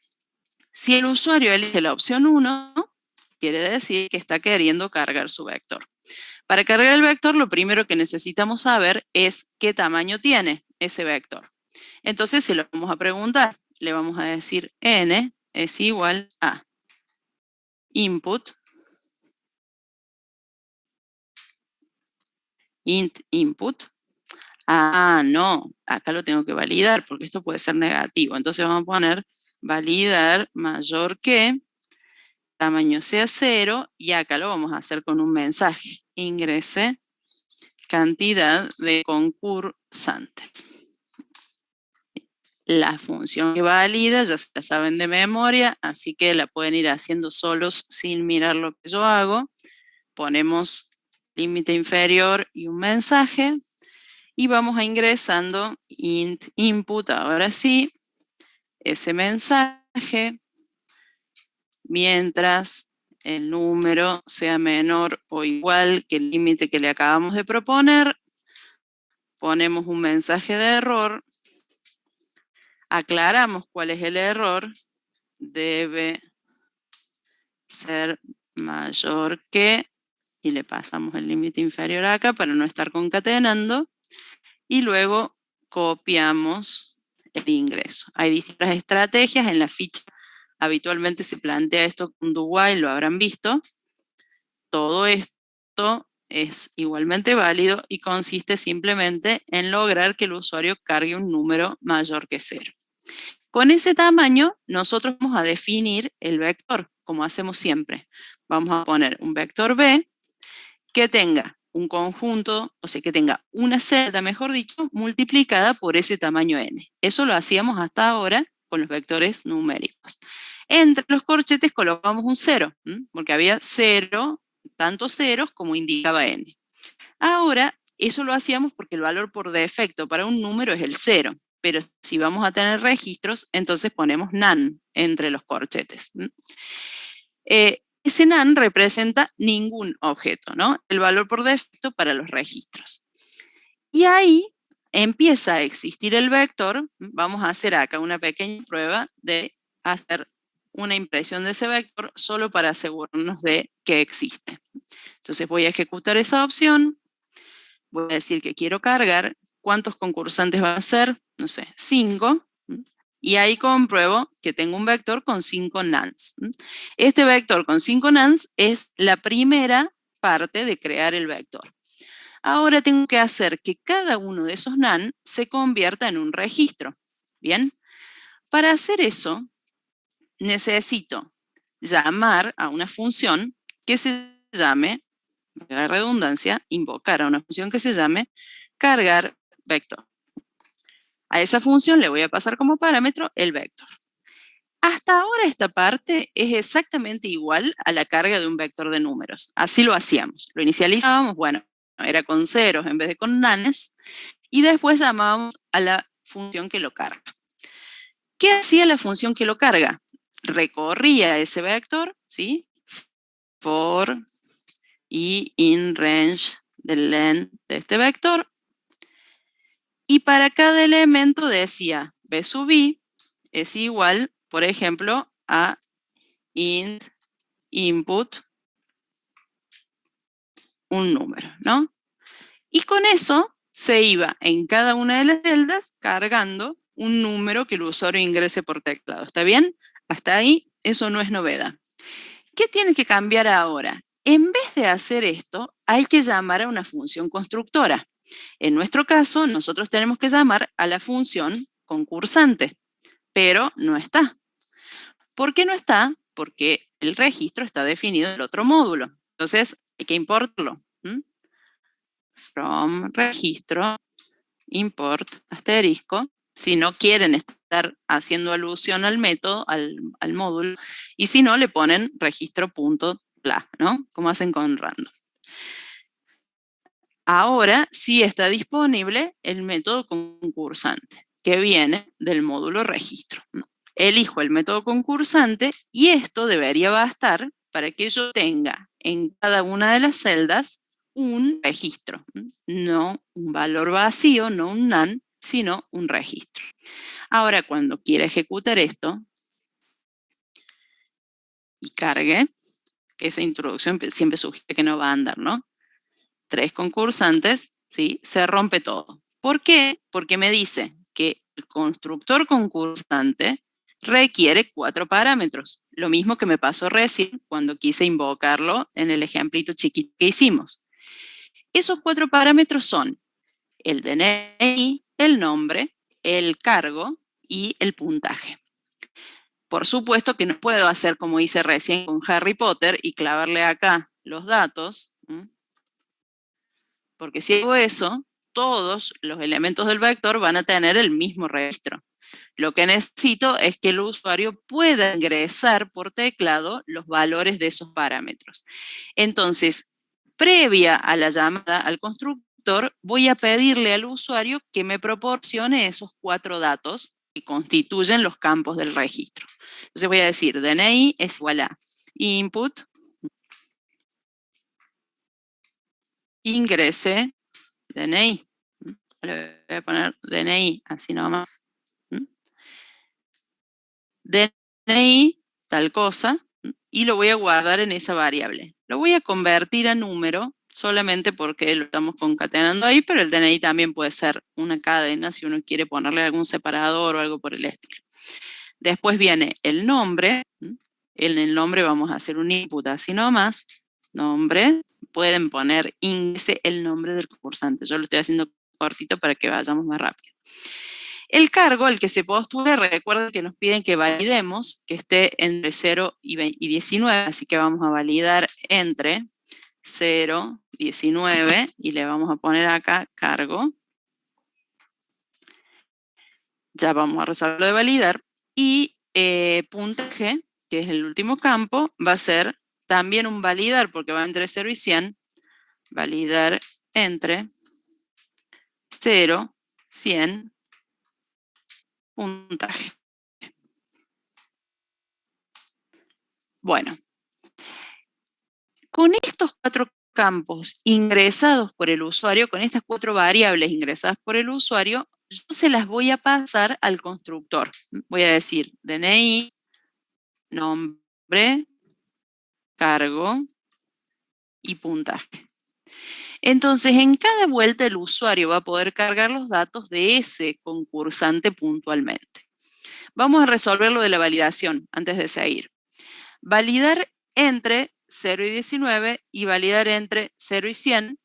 Si el usuario elige la opción 1, quiere decir que está queriendo cargar su vector. Para cargar el vector, lo primero que necesitamos saber es qué tamaño tiene ese vector. Entonces, se lo vamos a preguntar. Le vamos a decir n es igual a input, int input. No, acá lo tengo que validar porque esto puede ser negativo. Entonces vamos a poner validar mayor que, tamaño sea 0, y acá lo vamos a hacer con un mensaje. Ingrese cantidad de concursantes. La función que valida ya se la saben de memoria, así que la pueden ir haciendo solos sin mirar lo que yo hago. Ponemos límite inferior y un mensaje, y vamos a ingresando int input, ahora sí, ese mensaje, mientras el número sea menor o igual que el límite que le acabamos de proponer, ponemos un mensaje de error, aclaramos cuál es el error, debe ser mayor que, y le pasamos el límite inferior acá para no estar concatenando, y luego copiamos el ingreso. Hay distintas estrategias, en la ficha habitualmente se plantea esto con do while, lo habrán visto. Todo esto es igualmente válido y consiste simplemente en lograr que el usuario cargue un número mayor que 0. Con ese tamaño, nosotros vamos a definir el vector, como hacemos siempre. Vamos a poner un vector B que tenga un conjunto, o sea, que tenga una celda, mejor dicho, multiplicada por ese tamaño n. Eso lo hacíamos hasta ahora con los vectores numéricos. Entre los corchetes colocamos un 0, porque había 0, tantos ceros como indicaba n. Ahora, eso lo hacíamos porque el valor por defecto para un número es el 0, pero si vamos a tener registros, entonces ponemos none entre los corchetes. Ese none representa ningún objeto, ¿no? El valor por defecto para los registros. Y ahí empieza a existir el vector. Vamos a hacer acá una pequeña prueba de hacer una impresión de ese vector solo para asegurarnos de que existe. Entonces voy a ejecutar esa opción. Voy a decir que quiero cargar. ¿Cuántos concursantes van a ser? No sé, 5. Y ahí compruebo que tengo un vector con 5 nans. Este vector con 5 nans es la primera parte de crear el vector. Ahora tengo que hacer que cada uno de esos nan se convierta en un registro. Bien, para hacer eso necesito llamar a una función que se llame, la redundancia, invocar a una función que se llame cargar vector. A esa función le voy a pasar como parámetro el vector. Hasta ahora esta parte es exactamente igual a la carga de un vector de números. Así lo hacíamos. Lo inicializábamos, bueno, era con ceros en vez de con nanes, y después llamábamos a la función que lo carga. ¿Qué hacía la función que lo carga? Recorría ese vector, ¿sí? For y in range del len de este vector, y para cada elemento decía b sub i es igual, por ejemplo, a int input un número, ¿no? Y con eso se iba en cada una de las celdas cargando un número que el usuario ingrese por teclado. ¿Está bien? Hasta ahí eso no es novedad. ¿Qué tiene que cambiar ahora? En vez de hacer esto, hay que llamar a una función constructora. En nuestro caso, nosotros tenemos que llamar a la función concursante, pero no está. ¿Por qué no está? Porque el registro está definido en el otro módulo. Entonces, hay que importarlo. From registro, import, asterisco, si no quieren estar haciendo alusión al método, al módulo, y si no, le ponen registro.la, ¿no? Como hacen con random. Ahora sí está disponible el método concursante, que viene del módulo registro. Elijo el método concursante y esto debería bastar para que yo tenga en cada una de las celdas un registro, no un valor vacío, no un none, sino un registro. Ahora, cuando quiera ejecutar esto y cargue, esa introducción siempre sugiere que no va a andar, ¿no? 3 concursantes, ¿sí? Se rompe todo. ¿Por qué? Porque me dice que el constructor concursante requiere 4 parámetros. Lo mismo que me pasó recién cuando quise invocarlo en el ejemplito chiquito que hicimos. Esos 4 parámetros son el DNI, el nombre, el cargo y el puntaje. Por supuesto que no puedo hacer como hice recién con Harry Potter y clavarle acá los datos, porque si hago eso, todos los elementos del vector van a tener el mismo registro. Lo que necesito es que el usuario pueda ingresar por teclado los valores de esos parámetros. Entonces, previa a la llamada al constructor, voy a pedirle al usuario que me proporcione esos 4 datos que constituyen los campos del registro. Entonces voy a decir, DNI es igual a input, ingrese, DNI. Le voy a poner DNI, así nomás. DNI, tal cosa, y lo voy a guardar en esa variable. Lo voy a convertir a número solamente porque lo estamos concatenando ahí, pero el DNI también puede ser una cadena si uno quiere ponerle algún separador o algo por el estilo. Después viene el nombre. En el nombre vamos a hacer un input así nomás. Nombre. Pueden poner índice el nombre del concursante. Yo lo estoy haciendo cortito para que vayamos más rápido. El cargo al que se postule, recuerden que nos piden que validemos que esté entre 0 y 19, así que vamos a validar entre 0, 19 y le vamos a poner acá cargo. Ya vamos a resolverlo de validar. Y puntaje, que es el último campo, va a ser también un validar porque va entre 0 y 100. Validar entre 0, 100, puntaje. Bueno, con estos 4 campos ingresados por el usuario, con estas 4 variables ingresadas por el usuario, yo se las voy a pasar al constructor. Voy a decir DNI, nombre, cargo y puntaje. Entonces, en cada vuelta el usuario va a poder cargar los datos de ese concursante puntualmente. Vamos a resolver lo de la validación antes de seguir. Validar entre 0 y 19 y validar entre 0 y 100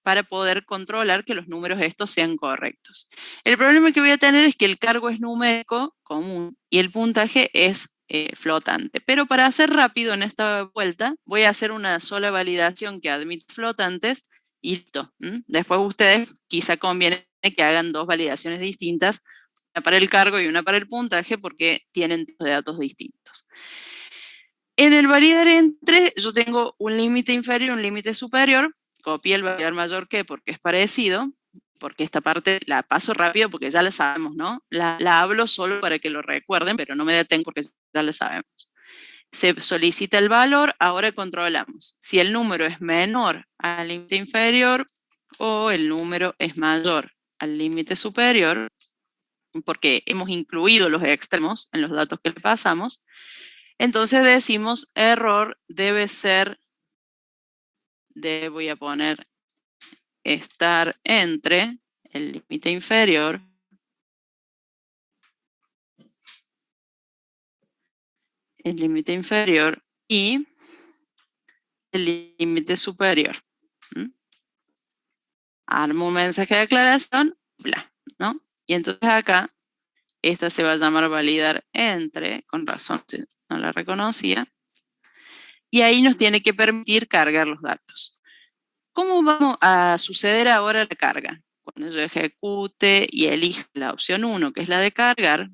para poder controlar que los números estos sean correctos. El problema que voy a tener es que el cargo es numérico común y el puntaje es flotante. Pero para hacer rápido en esta vuelta, voy a hacer una sola validación que admite flotantes y listo. Después ustedes quizá conviene que hagan 2 validaciones distintas, una para el cargo y una para el puntaje, porque tienen tipos de datos distintos. En el validar entre, yo tengo un límite inferior y un límite superior. Copié el validar mayor que porque es parecido, porque esta parte la paso rápido porque ya la sabemos, ¿no? La hablo solo para que lo recuerden, pero no me detengo porque ya la sabemos. Se solicita el valor, ahora controlamos si el número es menor al límite inferior o el número es mayor al límite superior, porque hemos incluido los extremos en los datos que le pasamos. Entonces decimos error debe ser, voy a poner estar entre el límite inferior y el límite superior. Armo un mensaje de aclaración, bla, ¿no? Y entonces acá, esta se va a llamar validar entre, con razón, no la reconocía, y ahí nos tiene que permitir cargar los datos. ¿Cómo vamos a suceder ahora la carga? Cuando yo ejecute y elija la opción 1, que es la de cargar,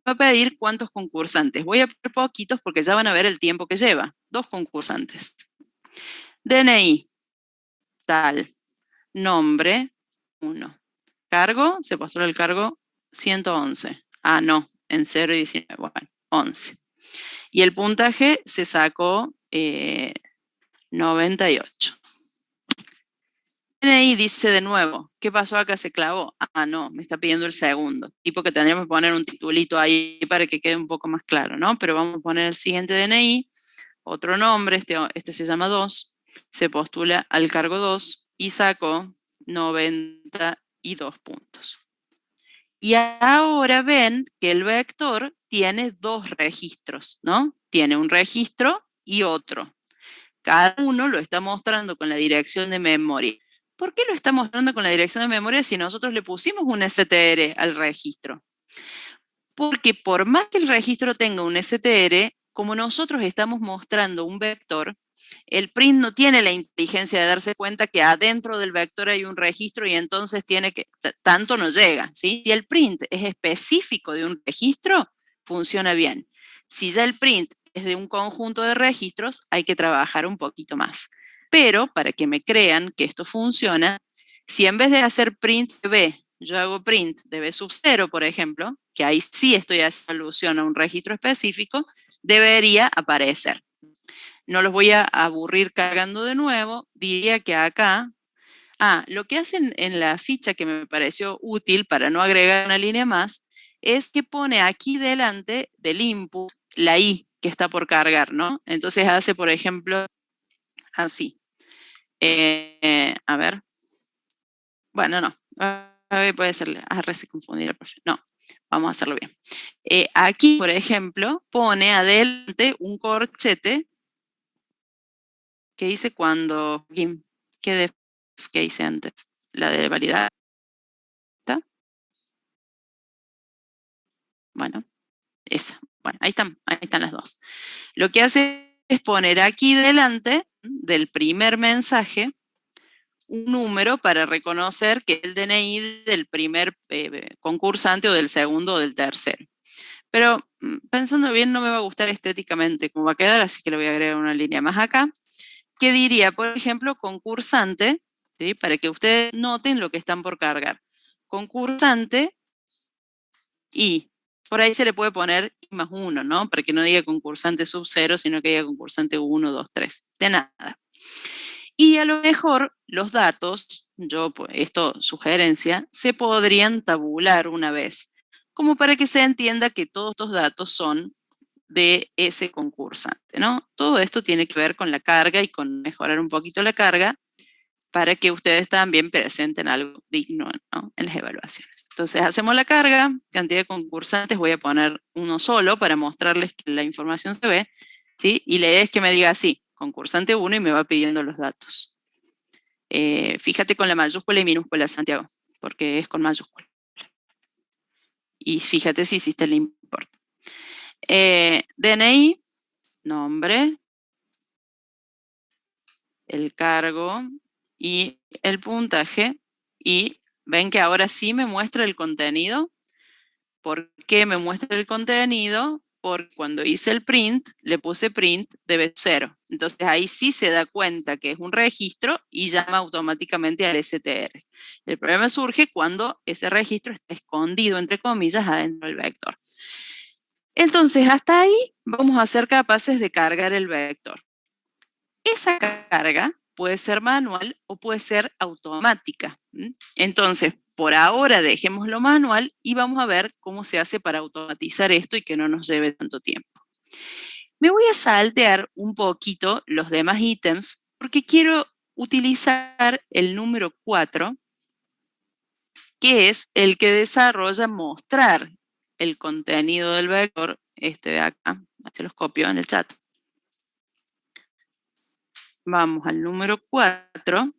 va a pedir cuántos concursantes. Voy a poner poquitos porque ya van a ver el tiempo que lleva. 2 concursantes. DNI, tal. Nombre, 1. Cargo, se postula el cargo 111. Ah, no, en 0 y 19, bueno, 11. Y el puntaje se sacó 98. DNI dice de nuevo, ¿qué pasó acá? Se clavó. Ah, no, me está pidiendo el segundo. Tipo que tendríamos que poner un titulito ahí para que quede un poco más claro, ¿no? Pero vamos a poner el siguiente DNI, otro nombre, este se llama 2, se postula al cargo 2 y sacó 92 puntos. Y ahora ven que el vector tiene 2 registros, ¿no? Tiene un registro y otro. Cada uno lo está mostrando con la dirección de memoria. ¿Por qué lo está mostrando con la dirección de memoria si nosotros le pusimos un STR al registro? Porque por más que el registro tenga un STR, como nosotros estamos mostrando un vector, el print no tiene la inteligencia de darse cuenta que adentro del vector hay un registro y entonces tiene que, tanto no llega, ¿sí? Si el print es específico de un registro, funciona bien. Si ya el print es de un conjunto de registros, hay que trabajar un poquito más. Pero para que me crean que esto funciona, si en vez de hacer print de B, yo hago print de B sub 0, por ejemplo, que ahí sí estoy haciendo alusión a un registro específico, debería aparecer. No los voy a aburrir cargando de nuevo, diría que acá, lo que hacen en la ficha que me pareció útil para no agregar una línea más, es que pone aquí delante del input la I que está por cargar, ¿no? Entonces hace, por ejemplo, así. A ver. Bueno, no. Puede ser. Se confundir. No, vamos a hacerlo bien. Aquí, por ejemplo, pone adelante un corchete que dice cuando. ¿Qué hice antes? La de validar. ¿Está? Bueno, esa. Bueno, ahí están las dos. Lo que hace es poner aquí delante del primer mensaje un número para reconocer que es el DNI del primer concursante o del segundo o del tercero. Pero pensando bien, no me va a gustar estéticamente cómo va a quedar, así que le voy a agregar una línea más acá, que diría, por ejemplo, concursante, ¿sí? Para que ustedes noten lo que están por cargar. Concursante y por ahí se le puede poner I más 1, ¿no? Para que no diga concursante sub 0, sino que diga concursante 1, 2, 3. De nada. Y a lo mejor los datos, esto sugerencia, se podrían tabular una vez, como para que se entienda que todos estos datos son de ese concursante, ¿no? Todo esto tiene que ver con la carga y con mejorar un poquito la carga para que ustedes también presenten algo digno, ¿no? En las evaluaciones. Entonces hacemos la carga, cantidad de concursantes, voy a poner uno solo para mostrarles que la información se ve, ¿sí? Y la idea es que me diga así, concursante 1 y me va pidiendo los datos. Fíjate con la mayúscula y minúscula, Santiago, porque es con mayúscula. Y fíjate si hiciste el import. DNI, nombre, el cargo y el puntaje. Y ven que ahora sí me muestra el contenido. ¿Por qué me muestra el contenido? Porque cuando hice el print, le puse print de B0. Entonces ahí sí se da cuenta que es un registro y llama automáticamente al STR. El problema surge cuando ese registro está escondido, entre comillas, adentro del vector. Entonces, hasta ahí vamos a ser capaces de cargar el vector. Esa carga puede ser manual o puede ser automática. Entonces, por ahora dejémoslo manual y vamos a ver cómo se hace para automatizar esto y que no nos lleve tanto tiempo. Me voy a saltear un poquito los demás ítems porque quiero utilizar el número 4, que es el que desarrolla mostrar el contenido del vector, este de acá, se los copio en el chat. Vamos al número 4.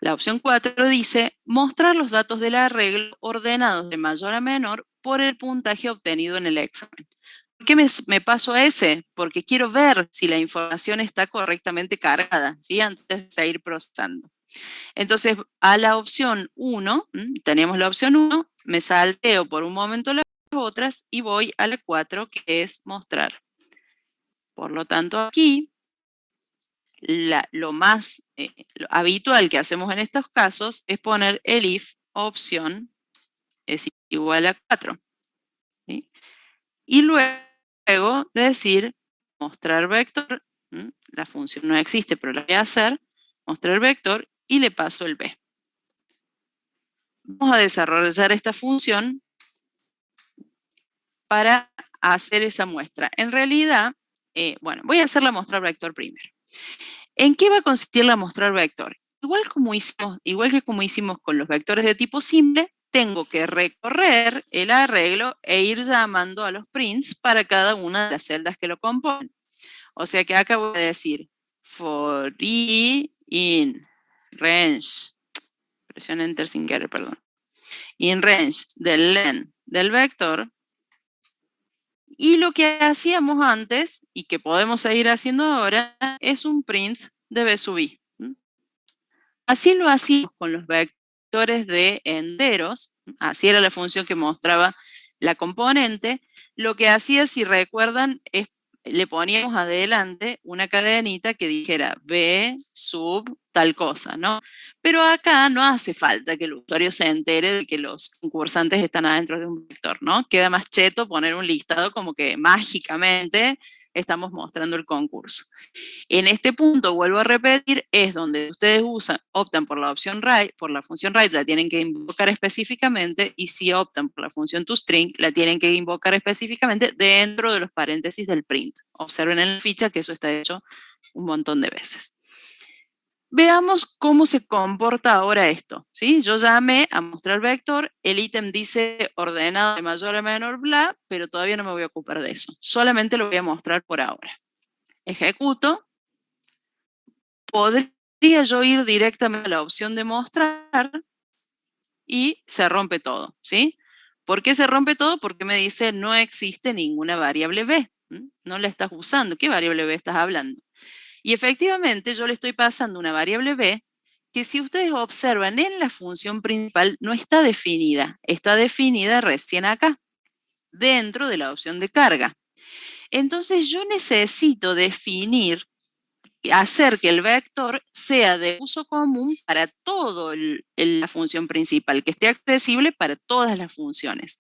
La opción 4 dice, mostrar los datos del arreglo ordenados de mayor a menor por el puntaje obtenido en el examen. ¿Por qué me paso a ese? Porque quiero ver si la información está correctamente cargada, ¿sí? Antes de seguir procesando. Entonces, a la opción 1, tenemos la opción 1, me salteo por un momento las otras y voy a la 4, que es mostrar. Por lo tanto, aquí lo más lo habitual que hacemos en estos casos es poner el if opción es igual a 4. ¿Sí? Y luego decir mostrar vector, la función no existe, pero la voy a hacer, mostrar vector y le paso el b. Vamos a desarrollar esta función para hacer esa muestra. En realidad, bueno, voy a hacer la mostrar vector primero. ¿En qué va a consistir la mostrar vector? Igual que como hicimos con los vectores de tipo simple, tengo que recorrer el arreglo e ir llamando a los prints para cada una de las celdas que lo componen. O sea que acá voy a decir for i in range, presiona enter sin querer, perdón, in range del len del vector. Y lo que hacíamos antes, y que podemos seguir haciendo ahora, es un print de b sub i. Así lo hacíamos con los vectores de enteros, así era la función que mostraba la componente. Lo que hacía, si recuerdan, es le poníamos adelante una cadenita que dijera B sub tal cosa, ¿no? Pero acá no hace falta que el usuario se entere de que los concursantes están adentro de un vector, ¿no? Queda más cheto poner un listado como que mágicamente estamos mostrando el concurso. En este punto, vuelvo a repetir, es donde ustedes optan por la opción write, por la función write, la tienen que invocar específicamente, y si optan por la función toString, la tienen que invocar específicamente dentro de los paréntesis del print. Observen en la ficha que eso está hecho un montón de veces. Veamos cómo se comporta ahora esto, ¿sí? Yo llamé a mostrar vector, el ítem dice ordenado de mayor a menor, bla, pero todavía no me voy a ocupar de eso. Solamente lo voy a mostrar por ahora. Ejecuto. Podría yo ir directamente a la opción de mostrar y se rompe todo, ¿sí? ¿Por qué se rompe todo? Porque me dice no existe ninguna variable b. No la estás usando. ¿Qué variable b estás hablando? Y efectivamente yo le estoy pasando una variable b que, si ustedes observan en la función principal, no está definida. Está definida recién acá, dentro de la opción de carga. Entonces yo necesito definir, hacer que el vector sea de uso común para toda la función principal, que esté accesible para todas las funciones.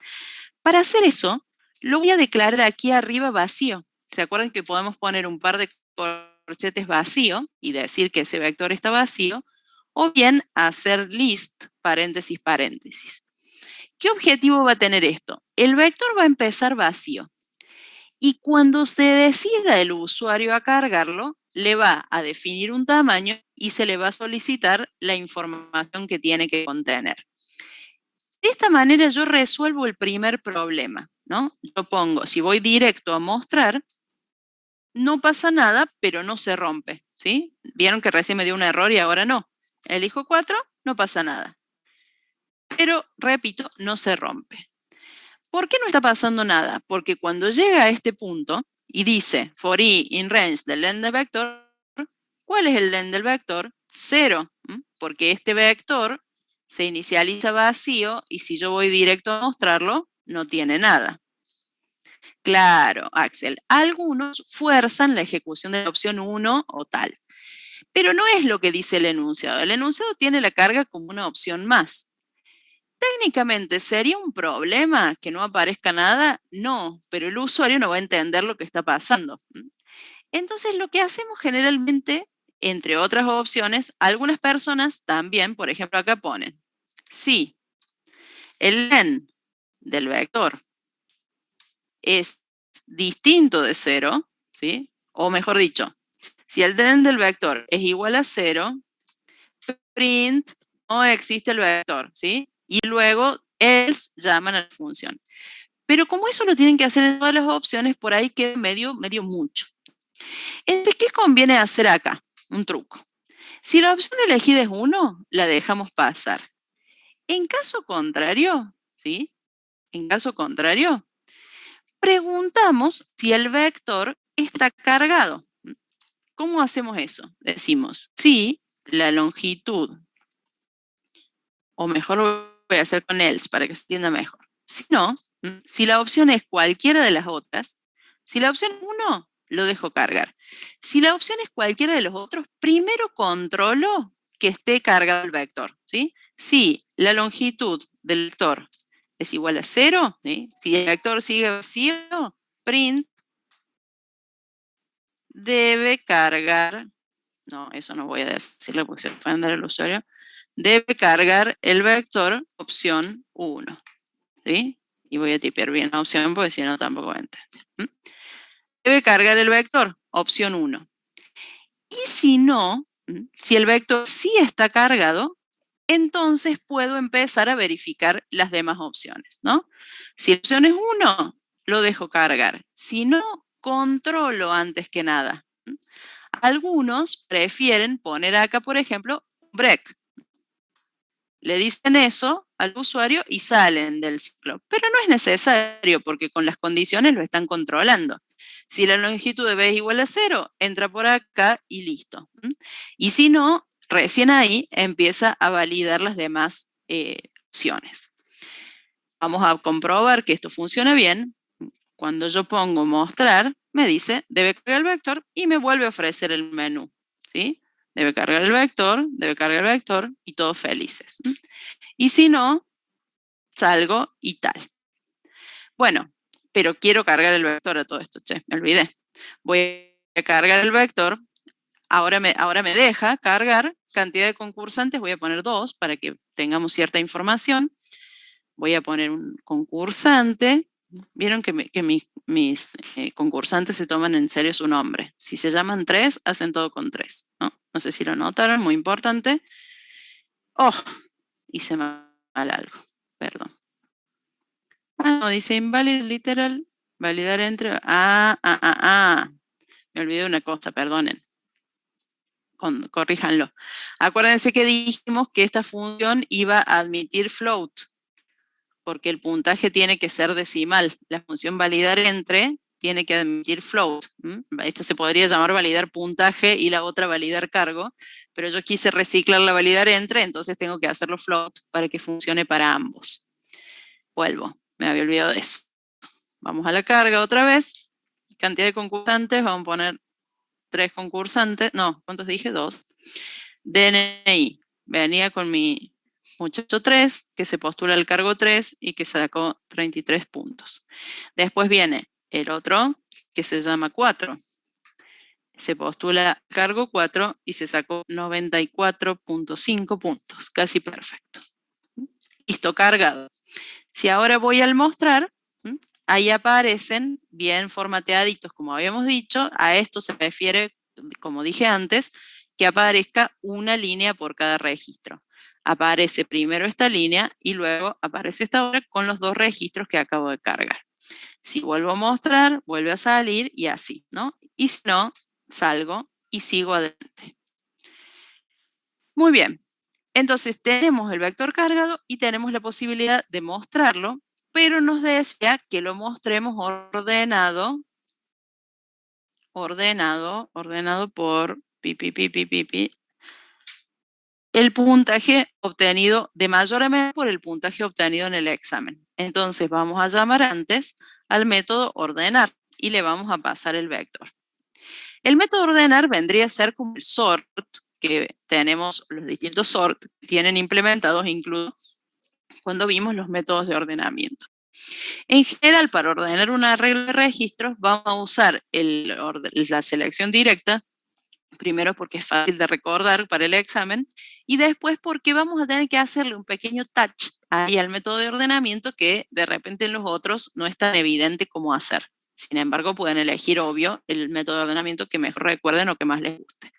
Para hacer eso, lo voy a declarar aquí arriba vacío. ¿Se acuerdan que podemos poner un par de corchetes vacío y decir que ese vector está vacío? O bien hacer list, paréntesis, paréntesis. ¿Qué objetivo va a tener esto? El vector va a empezar vacío. Y cuando se decida el usuario a cargarlo, le va a definir un tamaño y se le va a solicitar la información que tiene que contener. De esta manera yo resuelvo el primer problema, ¿no? Yo pongo, si voy directo a mostrar, no pasa nada, pero no se rompe, ¿sí? Vieron que recién me dio un error y ahora no. Elijo 4, no pasa nada. Pero, repito, no se rompe. ¿Por qué no está pasando nada? Porque cuando llega a este punto y dice for i in range del len del vector, ¿cuál es el len del vector? 0, porque este vector se inicializa vacío y si yo voy directo a mostrarlo, no tiene nada. Claro, Axel, algunos fuerzan la ejecución de la opción 1 o tal, pero no es lo que dice el enunciado. El enunciado tiene la carga como una opción más. Técnicamente, ¿sería un problema que no aparezca nada? No, pero el usuario no va a entender lo que está pasando. Entonces, lo que hacemos generalmente, entre otras opciones, algunas personas también, por ejemplo, acá ponen, si el len del vector es distinto de 0, ¿sí? O mejor dicho, si el len del vector es igual a 0, print no existe el vector, ¿sí? Y luego else llaman a la función. Pero como eso lo tienen que hacer en todas las opciones, por ahí queda medio mucho. Entonces, ¿qué conviene hacer acá? Un truco. Si la opción elegida es 1, la dejamos pasar. En caso contrario, ¿sí? En caso contrario, preguntamos si el vector está cargado. ¿Cómo hacemos eso? Decimos, si la longitud, o mejor lo voy a hacer con else para que se entienda mejor. Si no, si la opción es cualquiera de las otras, si la opción 1, lo dejo cargar. Si la opción es cualquiera de los otros, primero controlo que esté cargado el vector, ¿sí? Si la longitud del vector es igual a 0, ¿sí? Si el vector sigue vacío, print debe cargar, no, eso no voy a decirle porque se puede andar el usuario, debe cargar el vector opción 1, ¿sí? Y voy a tipear bien la opción porque si no tampoco voy a entender. Debe cargar el vector opción 1. Y si no, si el vector sí está cargado, entonces puedo empezar a verificar las demás opciones, ¿no? Si la opción es 1, lo dejo cargar. Si no, controlo antes que nada. Algunos prefieren poner acá, por ejemplo, break. Le dicen eso al usuario y salen del ciclo. Pero no es necesario porque con las condiciones lo están controlando. Si la longitud de B es igual a 0, entra por acá y listo. Y si no, recién ahí empieza a validar las demás opciones. Vamos a comprobar que esto funciona bien. Cuando yo pongo mostrar, me dice, debe cargar el vector y me vuelve a ofrecer el menú, ¿sí? Debe cargar el vector y todos felices. Y si no, salgo y tal. Bueno, pero quiero cargar el vector a todo esto, che, me olvidé. Voy a cargar el vector, ahora me deja cargar cantidad de concursantes, voy a poner 2 para que tengamos cierta información. Voy a poner un concursante. Vieron que mis concursantes se toman en serio su nombre. Si se llaman 3, hacen todo con 3, ¿no? No sé si lo notaron, muy importante. Oh, hice mal algo, perdón. Ah, no, dice invalid literal, validar entre... Me olvidé de una cosa, perdonen. Corríjanlo. Acuérdense que dijimos que esta función iba a admitir float, porque el puntaje tiene que ser decimal. La función validar entre tiene que admitir float. Esta se podría llamar validar puntaje y la otra validar cargo, pero yo quise reciclar la validar entre, entonces tengo que hacerlo float para que funcione para ambos. Vuelvo, me había olvidado de eso. Vamos a la carga otra vez. Cantidad de concursantes, vamos a poner 3 concursantes. No, ¿cuántos dije? 2. DNI, venía con mi muchacho 3, que se postula el cargo 3 y que sacó 33 puntos. Después viene el otro, que se llama 4. Se postula cargo 4 y se sacó 94.5 puntos, casi perfecto. Listo, cargado. Si ahora voy al mostrar, ahí aparecen bien formateaditos, como habíamos dicho. A esto se refiere, como dije antes, que aparezca una línea por cada registro. Aparece primero esta línea y luego aparece esta otra con los 2 registros que acabo de cargar. Si vuelvo a mostrar, vuelve a salir y así, ¿no? Y si no, salgo y sigo adelante. Muy bien. Entonces tenemos el vector cargado y tenemos la posibilidad de mostrarlo, pero nos decía que lo mostremos ordenado por el puntaje obtenido de mayor a menor por el puntaje obtenido en el examen. Entonces vamos a llamar antes al método ordenar y le vamos a pasar el vector. El método ordenar vendría a ser como el sort, que tenemos los distintos sort que tienen implementados incluso cuando vimos los métodos de ordenamiento. En general, para ordenar un arreglo de registros, vamos a usar la selección directa, primero porque es fácil de recordar para el examen, y después porque vamos a tener que hacerle un pequeño touch ahí al método de ordenamiento que de repente en los otros no es tan evidente cómo hacer. Sin embargo, pueden elegir, obvio, el método de ordenamiento que mejor recuerden o que más les guste.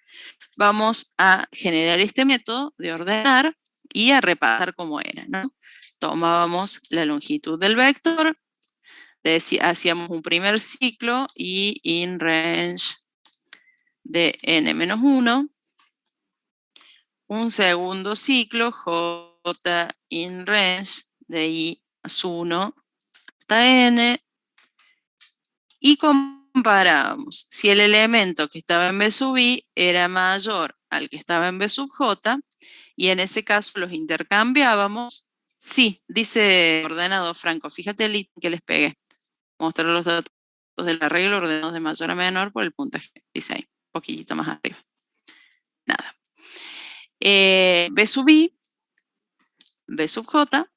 Vamos a generar este método de ordenar y a repasar cómo era, ¿no? Tomábamos la longitud del vector, hacíamos un primer ciclo y in range de n-1, un segundo ciclo j in range de i más 1 hasta n, y comparábamos si el elemento que estaba en b sub i era mayor al que estaba en b sub j, y en ese caso los intercambiábamos. Sí, dice ordenado Franco, fíjate el link que les pegué. Mostrar los datos del arreglo ordenados de mayor a menor por el puntaje, dice ahí, un poquitito más arriba. Nada. B sub i, B sub j,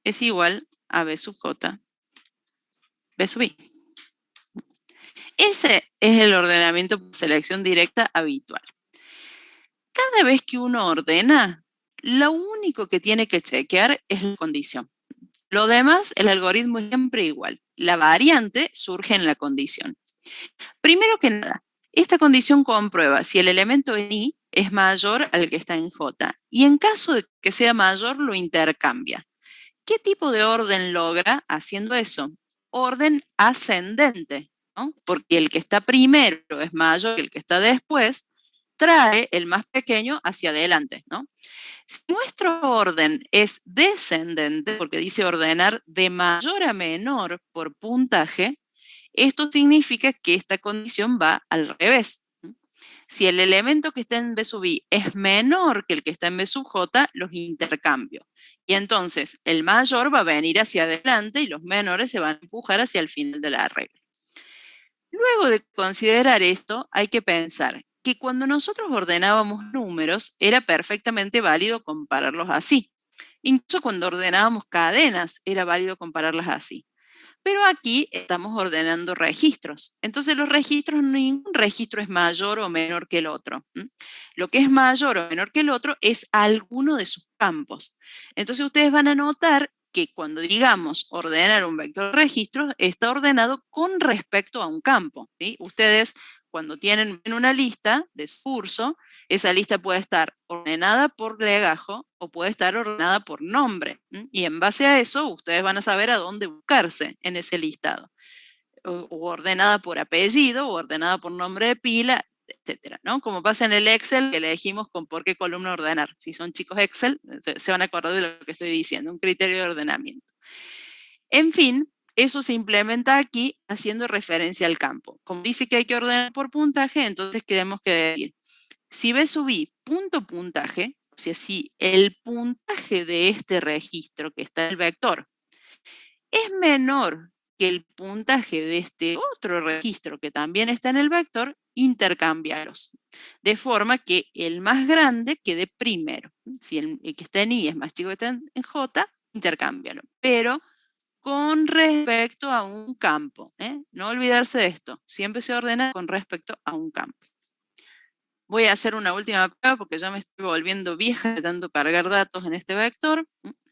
es igual a B sub j, B sub i. Ese es el ordenamiento por selección directa habitual. Cada vez que uno ordena, lo único que tiene que chequear es la condición. Lo demás, el algoritmo es siempre igual. La variante surge en la condición. Primero que nada, esta condición comprueba si el elemento en i es mayor al que está en j, y en caso de que sea mayor, lo intercambia. ¿Qué tipo de orden logra haciendo eso? Orden ascendente, ¿no? Porque el que está primero es mayor que el que está después, trae el más pequeño hacia adelante, ¿no? Si nuestro orden es descendente, porque dice ordenar de mayor a menor por puntaje, esto significa que esta condición va al revés. Si el elemento que está en B sub I es menor que el que está en B sub J, los intercambio. Y entonces el mayor va a venir hacia adelante y los menores se van a empujar hacia el final de la regla. Luego de considerar esto, hay que pensar que cuando nosotros ordenábamos números, era perfectamente válido compararlos así. Incluso cuando ordenábamos cadenas, era válido compararlas así. Pero aquí estamos ordenando registros. Entonces los registros, ningún registro es mayor o menor que el otro. Lo que es mayor o menor que el otro es alguno de sus campos. Entonces ustedes van a notar que cuando digamos ordenar un vector de registros, está ordenado con respecto a un campo. ¿Sí? Ustedes cuando tienen en una lista de su curso, esa lista puede estar ordenada por legajo o puede estar ordenada por nombre. Y en base a eso, ustedes van a saber a dónde buscarse en ese listado. O ordenada por apellido, o ordenada por nombre de pila, etcétera, ¿no? Como pasa en el Excel, que elegimos con por qué columna ordenar. Si son chicos Excel, se van a acordar de lo que estoy diciendo, un criterio de ordenamiento. En fin, eso se implementa aquí haciendo referencia al campo. Como dice que hay que ordenar por puntaje, entonces tenemos que decir, si B sub I punto puntaje, o sea, si el puntaje de este registro que está en el vector es menor que el puntaje de este otro registro que también está en el vector, intercambiarlos. De forma que el más grande quede primero. Si el que está en I es más chico que está en J, intercámbialo. Pero con respecto a un campo. No olvidarse de esto. Siempre se ordena con respecto a un campo. Voy a hacer una última prueba porque ya me estoy volviendo vieja de tanto cargar datos en este vector.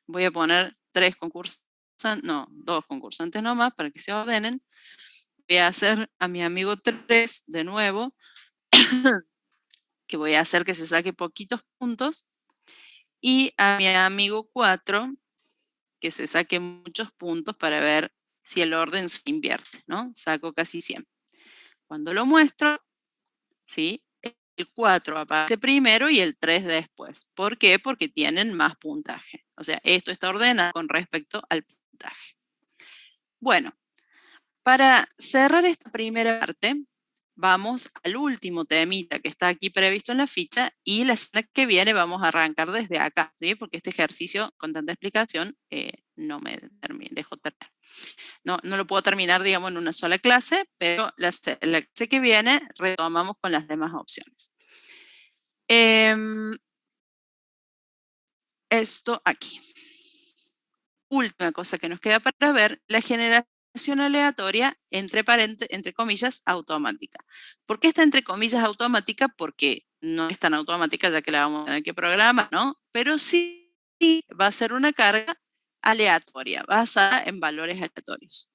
Voy a poner 2 concursantes nomás para que se ordenen. Voy a hacer a mi amigo 3 de nuevo, que voy a hacer que se saque poquitos puntos. Y a mi amigo 4, que se saque muchos puntos para ver si el orden se invierte, ¿no? Saco casi 100. Cuando lo muestro, ¿sí? El 4 aparece primero y el 3 después. ¿Por qué? Porque tienen más puntaje. O sea, esto está ordenado con respecto al puntaje. Bueno, para cerrar esta primera parte, vamos al último temita que está aquí previsto en la ficha y la semana que viene vamos a arrancar desde acá, ¿sí? Porque este ejercicio con tanta explicación no me dejo terminar. No lo puedo terminar, digamos, en una sola clase, pero la clase que viene retomamos con las demás opciones. Esto aquí. Última cosa que nos queda para ver, la generación aleatoria, entre comillas, automática. ¿Por qué está entre comillas automática? Porque no es tan automática ya que la vamos a tener que programar, ¿no? Pero sí va a ser una carga aleatoria, basada en valores aleatorios.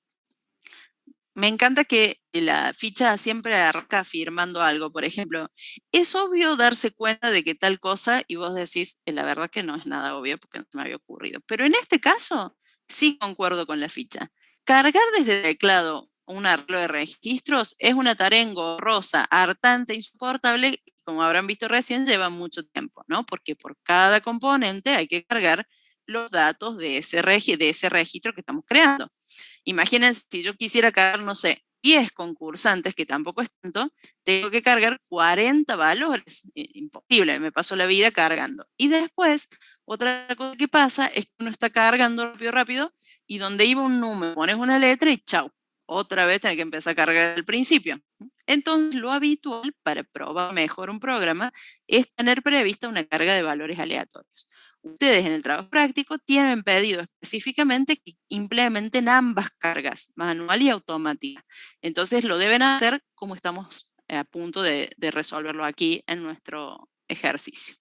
Me encanta que la ficha siempre arranca afirmando algo. Por ejemplo, es obvio darse cuenta de que tal cosa y vos decís, la verdad que no es nada obvio porque no me había ocurrido. Pero en este caso, sí concuerdo con la ficha. Cargar desde el teclado un arreglo de registros es una tarea engorrosa, hartante, insoportable. Como habrán visto recién, lleva mucho tiempo, ¿no? Porque por cada componente hay que cargar los datos de ese registro que estamos creando. Imagínense, si yo quisiera cargar, no sé, 10 concursantes, que tampoco es tanto, tengo que cargar 40 valores. Imposible, me paso la vida cargando. Y después, otra cosa que pasa es que uno está cargando rápido, rápido, y donde iba un número, pones una letra y chau. Otra vez tenés que empezar a cargar al principio. Entonces, lo habitual para probar mejor un programa es tener prevista una carga de valores aleatorios. Ustedes en el trabajo práctico tienen pedido específicamente que implementen ambas cargas, manual y automática. Entonces lo deben hacer como estamos a punto de resolverlo aquí en nuestro ejercicio.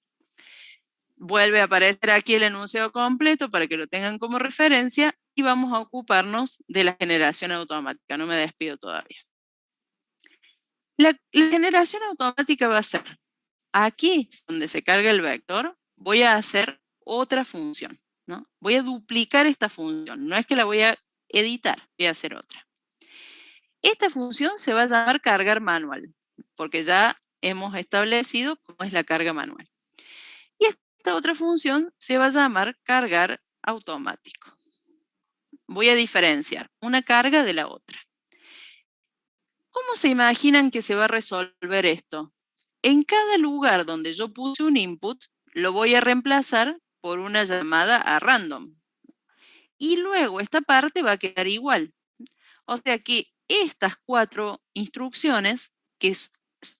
Vuelve a aparecer aquí el enunciado completo para que lo tengan como referencia y vamos a ocuparnos de la generación automática. No me despido todavía. La generación automática va a ser aquí donde se carga el vector, voy a hacer otra función, ¿no? Voy a duplicar esta función, no es que la voy a editar, voy a hacer otra. Esta función se va a llamar cargar manual, porque ya hemos establecido cómo es la carga manual. Y esta otra función se va a llamar cargar automático. Voy a diferenciar una carga de la otra. ¿Cómo se imaginan que se va a resolver esto? En cada lugar donde yo puse un input, lo voy a reemplazar por una llamada a random. Y luego esta parte va a quedar igual. O sea que estas 4 instrucciones que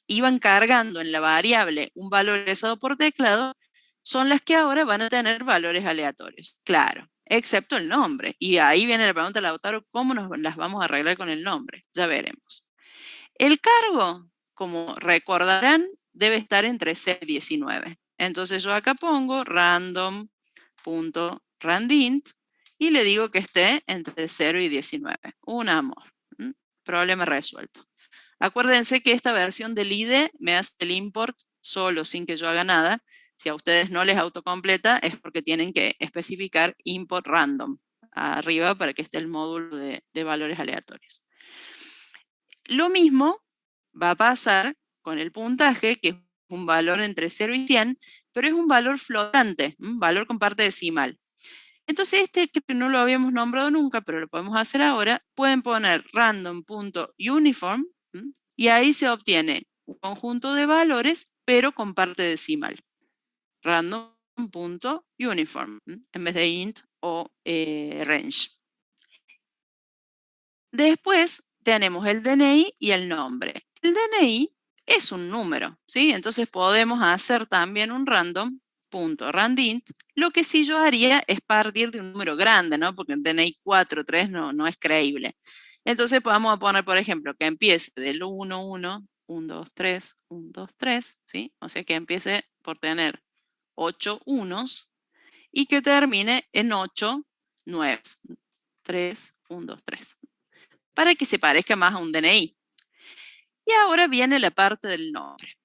iban cargando en la variable un valor ingresado por teclado, son las que ahora van a tener valores aleatorios. Claro, excepto el nombre. Y ahí viene la pregunta de Lautaro, ¿cómo nos las vamos a arreglar con el nombre? Ya veremos. El cargo, como recordarán, debe estar entre 0 y 19. Entonces yo acá pongo random.randint y le digo que esté entre 0 y 19. Un amor. Problema resuelto. Acuérdense que esta versión del IDE me hace el import solo sin que yo haga nada. Si a ustedes no les autocompleta es porque tienen que especificar import random arriba para que esté el módulo de valores aleatorios. Lo mismo va a pasar con el puntaje, que es un valor entre 0 y 100, pero es un valor flotante, un valor con parte decimal. Entonces este, que no lo habíamos nombrado nunca, pero lo podemos hacer ahora, pueden poner random.uniform y ahí se obtiene un conjunto de valores, pero con parte decimal. Random.uniform en vez de int o range. Después tenemos el DNI y el nombre. El DNI es un número, ¿sí? Entonces podemos hacer también un random.randint. Lo que sí yo haría es partir de un número grande, ¿no? Porque el DNI 4, 3 no es creíble. Entonces vamos a poner, por ejemplo, que empiece del 1, 1, 1, 2, 3, 1, 2, 3, ¿sí? O sea que empiece por tener 8 unos y que termine en 8 9. 3, 1, 2, 3. Para que se parezca más a un DNI. Y ahora viene la parte del nombre.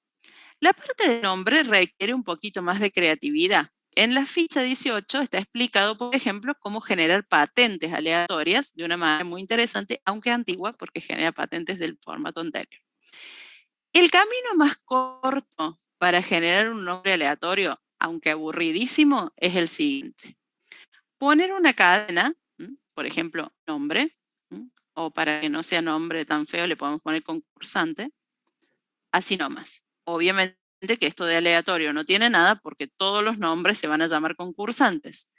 La parte del nombre requiere un poquito más de creatividad. En la ficha 18 está explicado, por ejemplo, cómo generar patentes aleatorias de una manera muy interesante, aunque antigua, porque genera patentes del formato anterior. El camino más corto para generar un nombre aleatorio, aunque aburridísimo, es el siguiente. Poner una cadena, por ejemplo, nombre, o para que no sea nombre tan feo le podemos poner concursante, así nomás. Obviamente que esto de aleatorio no tiene nada porque todos los nombres se van a llamar concursantes.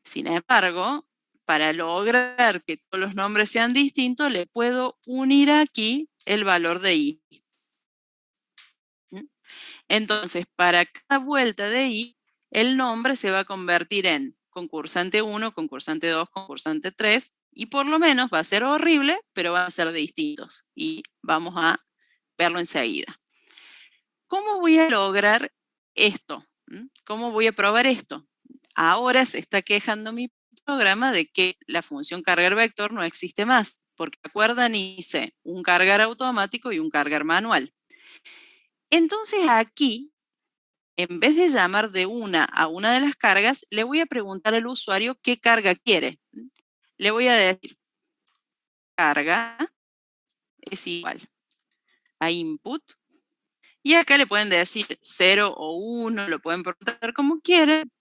Sin embargo, para lograr que todos los nombres sean distintos, le puedo unir aquí el valor de i. Entonces, para cada vuelta de i, el nombre se va a convertir en concursante 1, concursante 2, concursante 3, y por lo menos va a ser horrible, pero van a ser distintos. Y vamos a verlo enseguida. ¿Cómo voy a lograr esto? ¿Cómo voy a probar esto? Ahora se está quejando mi programa de que la función cargar vector no existe más, porque acuerdan, hice un cargar automático y un cargar manual. Entonces aquí, en vez de llamar de una a una de las cargas, le voy a preguntar al usuario qué carga quiere. Le voy a decir, carga es igual a input. Y acá le pueden decir 0 o 1, lo pueden preguntar como quieran.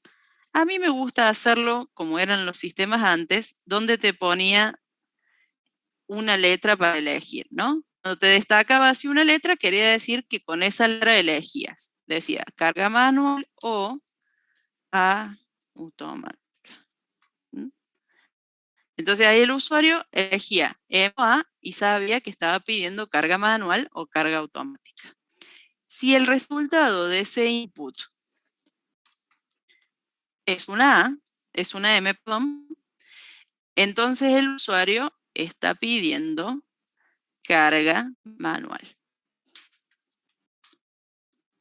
A mí me gusta hacerlo como eran los sistemas antes, donde te ponía una letra para elegir, ¿no? Cuando te destacaba así una letra, quería decir que con esa letra elegías. Decía carga manual o automática. Entonces ahí el usuario elegía EMA y sabía que estaba pidiendo carga manual o carga automática. Si el resultado de ese input es una A, es una M, perdón, entonces el usuario está pidiendo carga manual.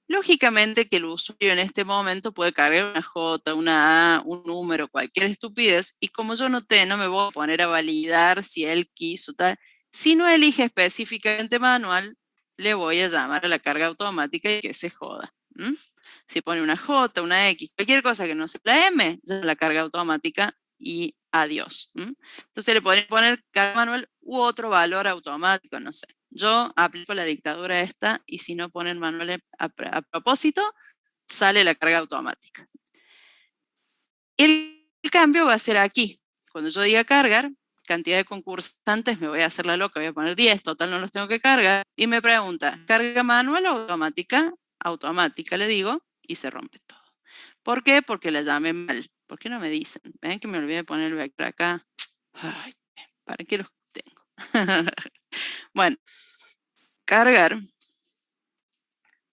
Lógicamente que el usuario en este momento puede cargar una J, una A, un número, cualquier estupidez, y como yo no me voy a poner a validar si él quiso tal, si no elige específicamente manual, le voy a llamar a la carga automática y que se joda. Si pone una J, una X, cualquier cosa que no sea la M, ya la carga automática y adiós. Entonces le pueden poner carga manual u otro valor automático, no sé. Yo aplico la dictadura esta y si no ponen manual a propósito, sale la carga automática. El cambio va a ser aquí. Cuando yo diga cargar, cantidad de concursantes, me voy a hacer la loca, voy a poner 10, total no los tengo que cargar. Y me pregunta, ¿carga manual o automática? automática, le digo, y se rompe todo. ¿Por qué? Porque la llamé mal. ¿Por qué no me dicen? ¿Ven que me olvidé de poner el vector acá? Ay, ¿para qué los tengo? Bueno, cargar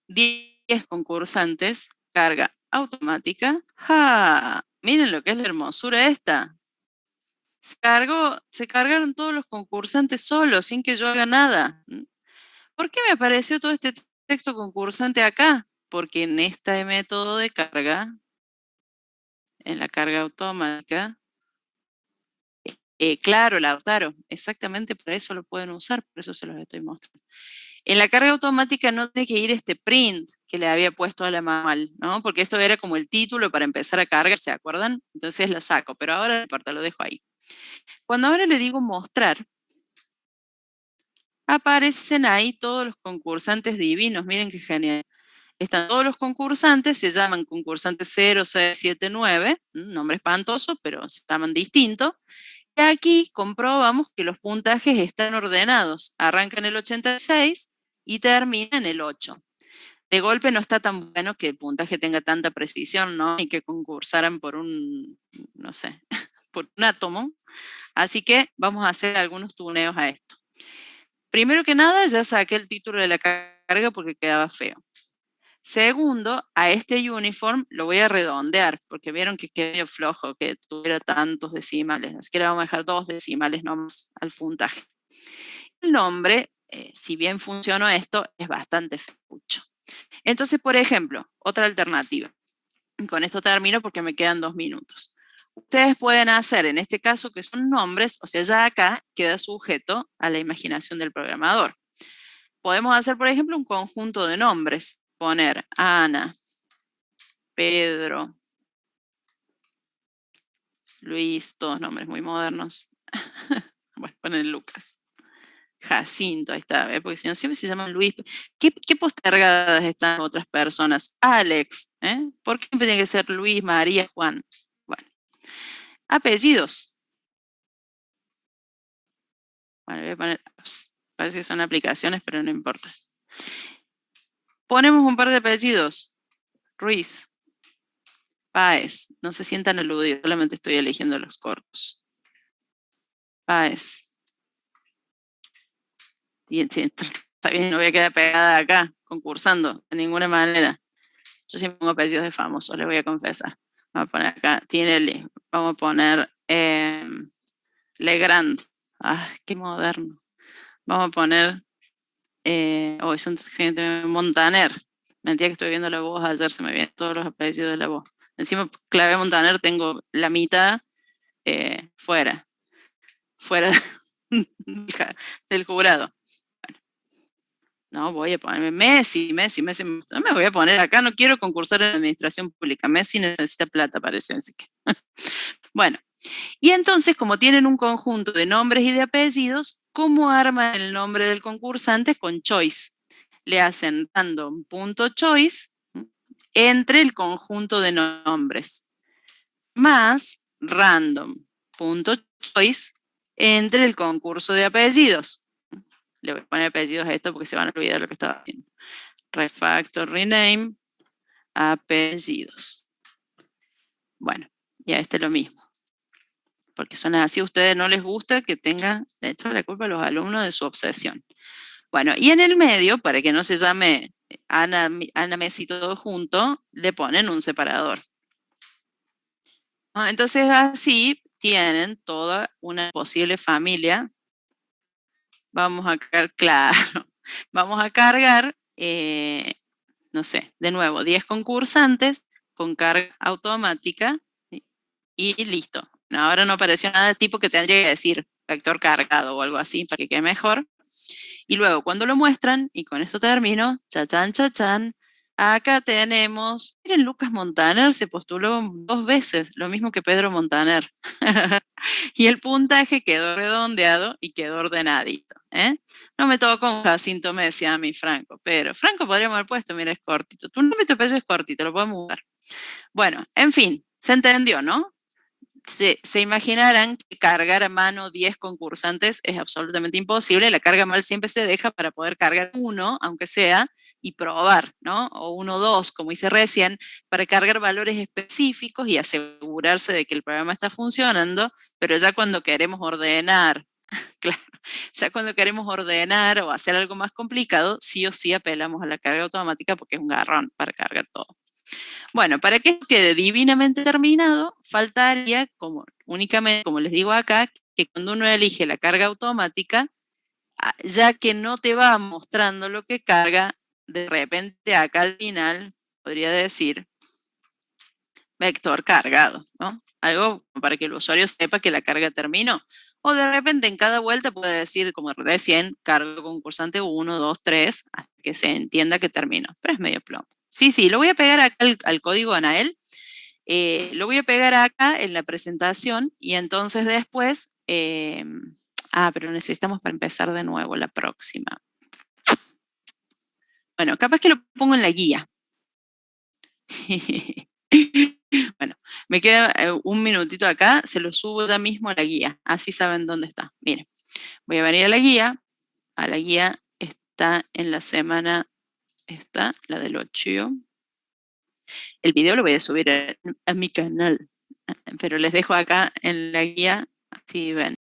10 concursantes, carga automática. ¡Ja! Miren lo que es la hermosura esta. Se cargaron todos los concursantes solos, sin que yo haga nada. ¿Por qué me apareció todo este texto concursante acá? Porque en este método de carga, en la carga automática, claro, Lautaro, exactamente para eso lo pueden usar, por eso se los estoy mostrando. En la carga automática no tiene que ir este print que le había puesto a la manual, ¿no? Porque esto era como el título para empezar a cargar, ¿se acuerdan? Entonces lo saco, pero ahora no importa, lo dejo ahí. Cuando ahora le digo mostrar, aparecen ahí todos los concursantes divinos, miren qué genial. Están todos los concursantes, se llaman concursantes 0, 6, 7, 9, nombre espantoso, pero se llaman distinto. Y aquí comprobamos que los puntajes están ordenados. Arranca en el 86 y termina en el 8. De golpe no está tan bueno que el puntaje tenga tanta precisión, ¿no? Y que concursaran por un, no sé, por un átomo. Así que vamos a hacer algunos tuneos a esto. Primero que nada, ya saqué el título de la carga porque quedaba feo. Segundo, a este uniform lo voy a redondear, porque vieron que quedó flojo, que tuviera tantos decimales. Así que le vamos a dejar 2 decimales nomás al puntaje. El nombre, si bien funcionó esto, es bastante feucho. Entonces, por ejemplo, otra alternativa. Con esto termino porque me quedan 2 minutos. Ustedes pueden hacer, en este caso, que son nombres, o sea, ya acá queda sujeto a la imaginación del programador. Podemos hacer, por ejemplo, un conjunto de nombres. Poner Ana, Pedro, Luis, todos nombres muy modernos. Bueno, poner Lucas. Jacinto, ahí está, porque si no siempre se llaman Luis. ¿Qué postergadas están otras personas? Alex, ¿eh? ¿Por qué siempre tiene que ser Luis, María, Juan? Bueno, apellidos. Bueno, voy a poner, parece que son aplicaciones, pero no importa. Ponemos un par de apellidos. Ruiz, Páez, no se sientan aludidos, solamente estoy eligiendo los cortos. Páez. Está bien, no voy a quedar pegada acá, concursando, de ninguna manera. Yo siempre pongo apellidos de famosos, les voy a confesar. Vamos a poner acá, Tinelli, vamos a poner Legrand. Ah, qué moderno. Vamos a poner, es un Montaner. Mentira que estoy viendo La Voz, ayer se me vienen todos los apellidos de La Voz. Encima, clave Montaner, tengo la mitad fuera del jurado. No, voy a ponerme Messi. No me voy a poner acá, no quiero concursar en la administración pública. Messi necesita plata, parece. Así que. Bueno, y entonces, como tienen un conjunto de nombres y de apellidos, ¿cómo arman el nombre del concursante? Con choice. Le hacen random.choice entre el conjunto de nombres, más random.choice entre el concurso de apellidos. Le voy a poner apellidos a esto porque se van a olvidar lo que estaba haciendo. Refactor, rename, apellidos. Bueno, y a este lo mismo. Porque son así, a ustedes no les gusta que tengan, de hecho, la culpa a los alumnos de su obsesión. Bueno, y en el medio, para que no se llame Ana Messi todo junto, le ponen un separador. Entonces así tienen toda una posible familia. Vamos a cargar, claro, vamos a cargar, no sé, de nuevo, 10 concursantes con carga automática y listo. Ahora no apareció nada de tipo que tendría que decir vector cargado o algo así para que quede mejor. Y luego cuando lo muestran, y con esto termino, chachán, chachán, acá tenemos, miren, Lucas Montaner se postuló 2 veces, lo mismo que Pedro Montaner. Y el puntaje quedó redondeado y quedó ordenadito. No me tocó un Jacinto Messi a mí, Franco, pero Franco podríamos haber puesto, mira, es cortito. Tu nombre y tu apellido es cortito, lo podemos usar. Bueno, en fin, se entendió, ¿no? se imaginarán que cargar a mano 10 concursantes es absolutamente imposible. La carga manual siempre se deja para poder cargar uno, aunque sea, y probar, ¿no? O uno o dos, como hice recién, para cargar valores específicos y asegurarse de que el programa está funcionando, pero ya cuando queremos ordenar, claro, ya cuando queremos ordenar o hacer algo más complicado, sí o sí apelamos a la carga automática porque es un garrón para cargar todo. Bueno, para que quede divinamente terminado, faltaría, como únicamente, como les digo acá, que cuando uno elige la carga automática, ya que no te va mostrando lo que carga, de repente acá al final podría decir vector cargado, ¿no? Algo para que el usuario sepa que la carga terminó. O de repente en cada vuelta puede decir, como recién, cargo concursante 1, 2, 3, hasta que se entienda que terminó. Pero es medio plomo. Sí, sí, lo voy a pegar acá al código Anael. Lo voy a pegar acá en la presentación y entonces después, pero necesitamos para empezar de nuevo la próxima. Bueno, capaz que lo pongo en la guía. Bueno, me queda un minutito acá, se lo subo ya mismo a la guía, así saben dónde está. Miren, voy a venir a la guía está en la semana, está la del 8. El video lo voy a subir a mi canal, pero les dejo acá en la guía, así ven.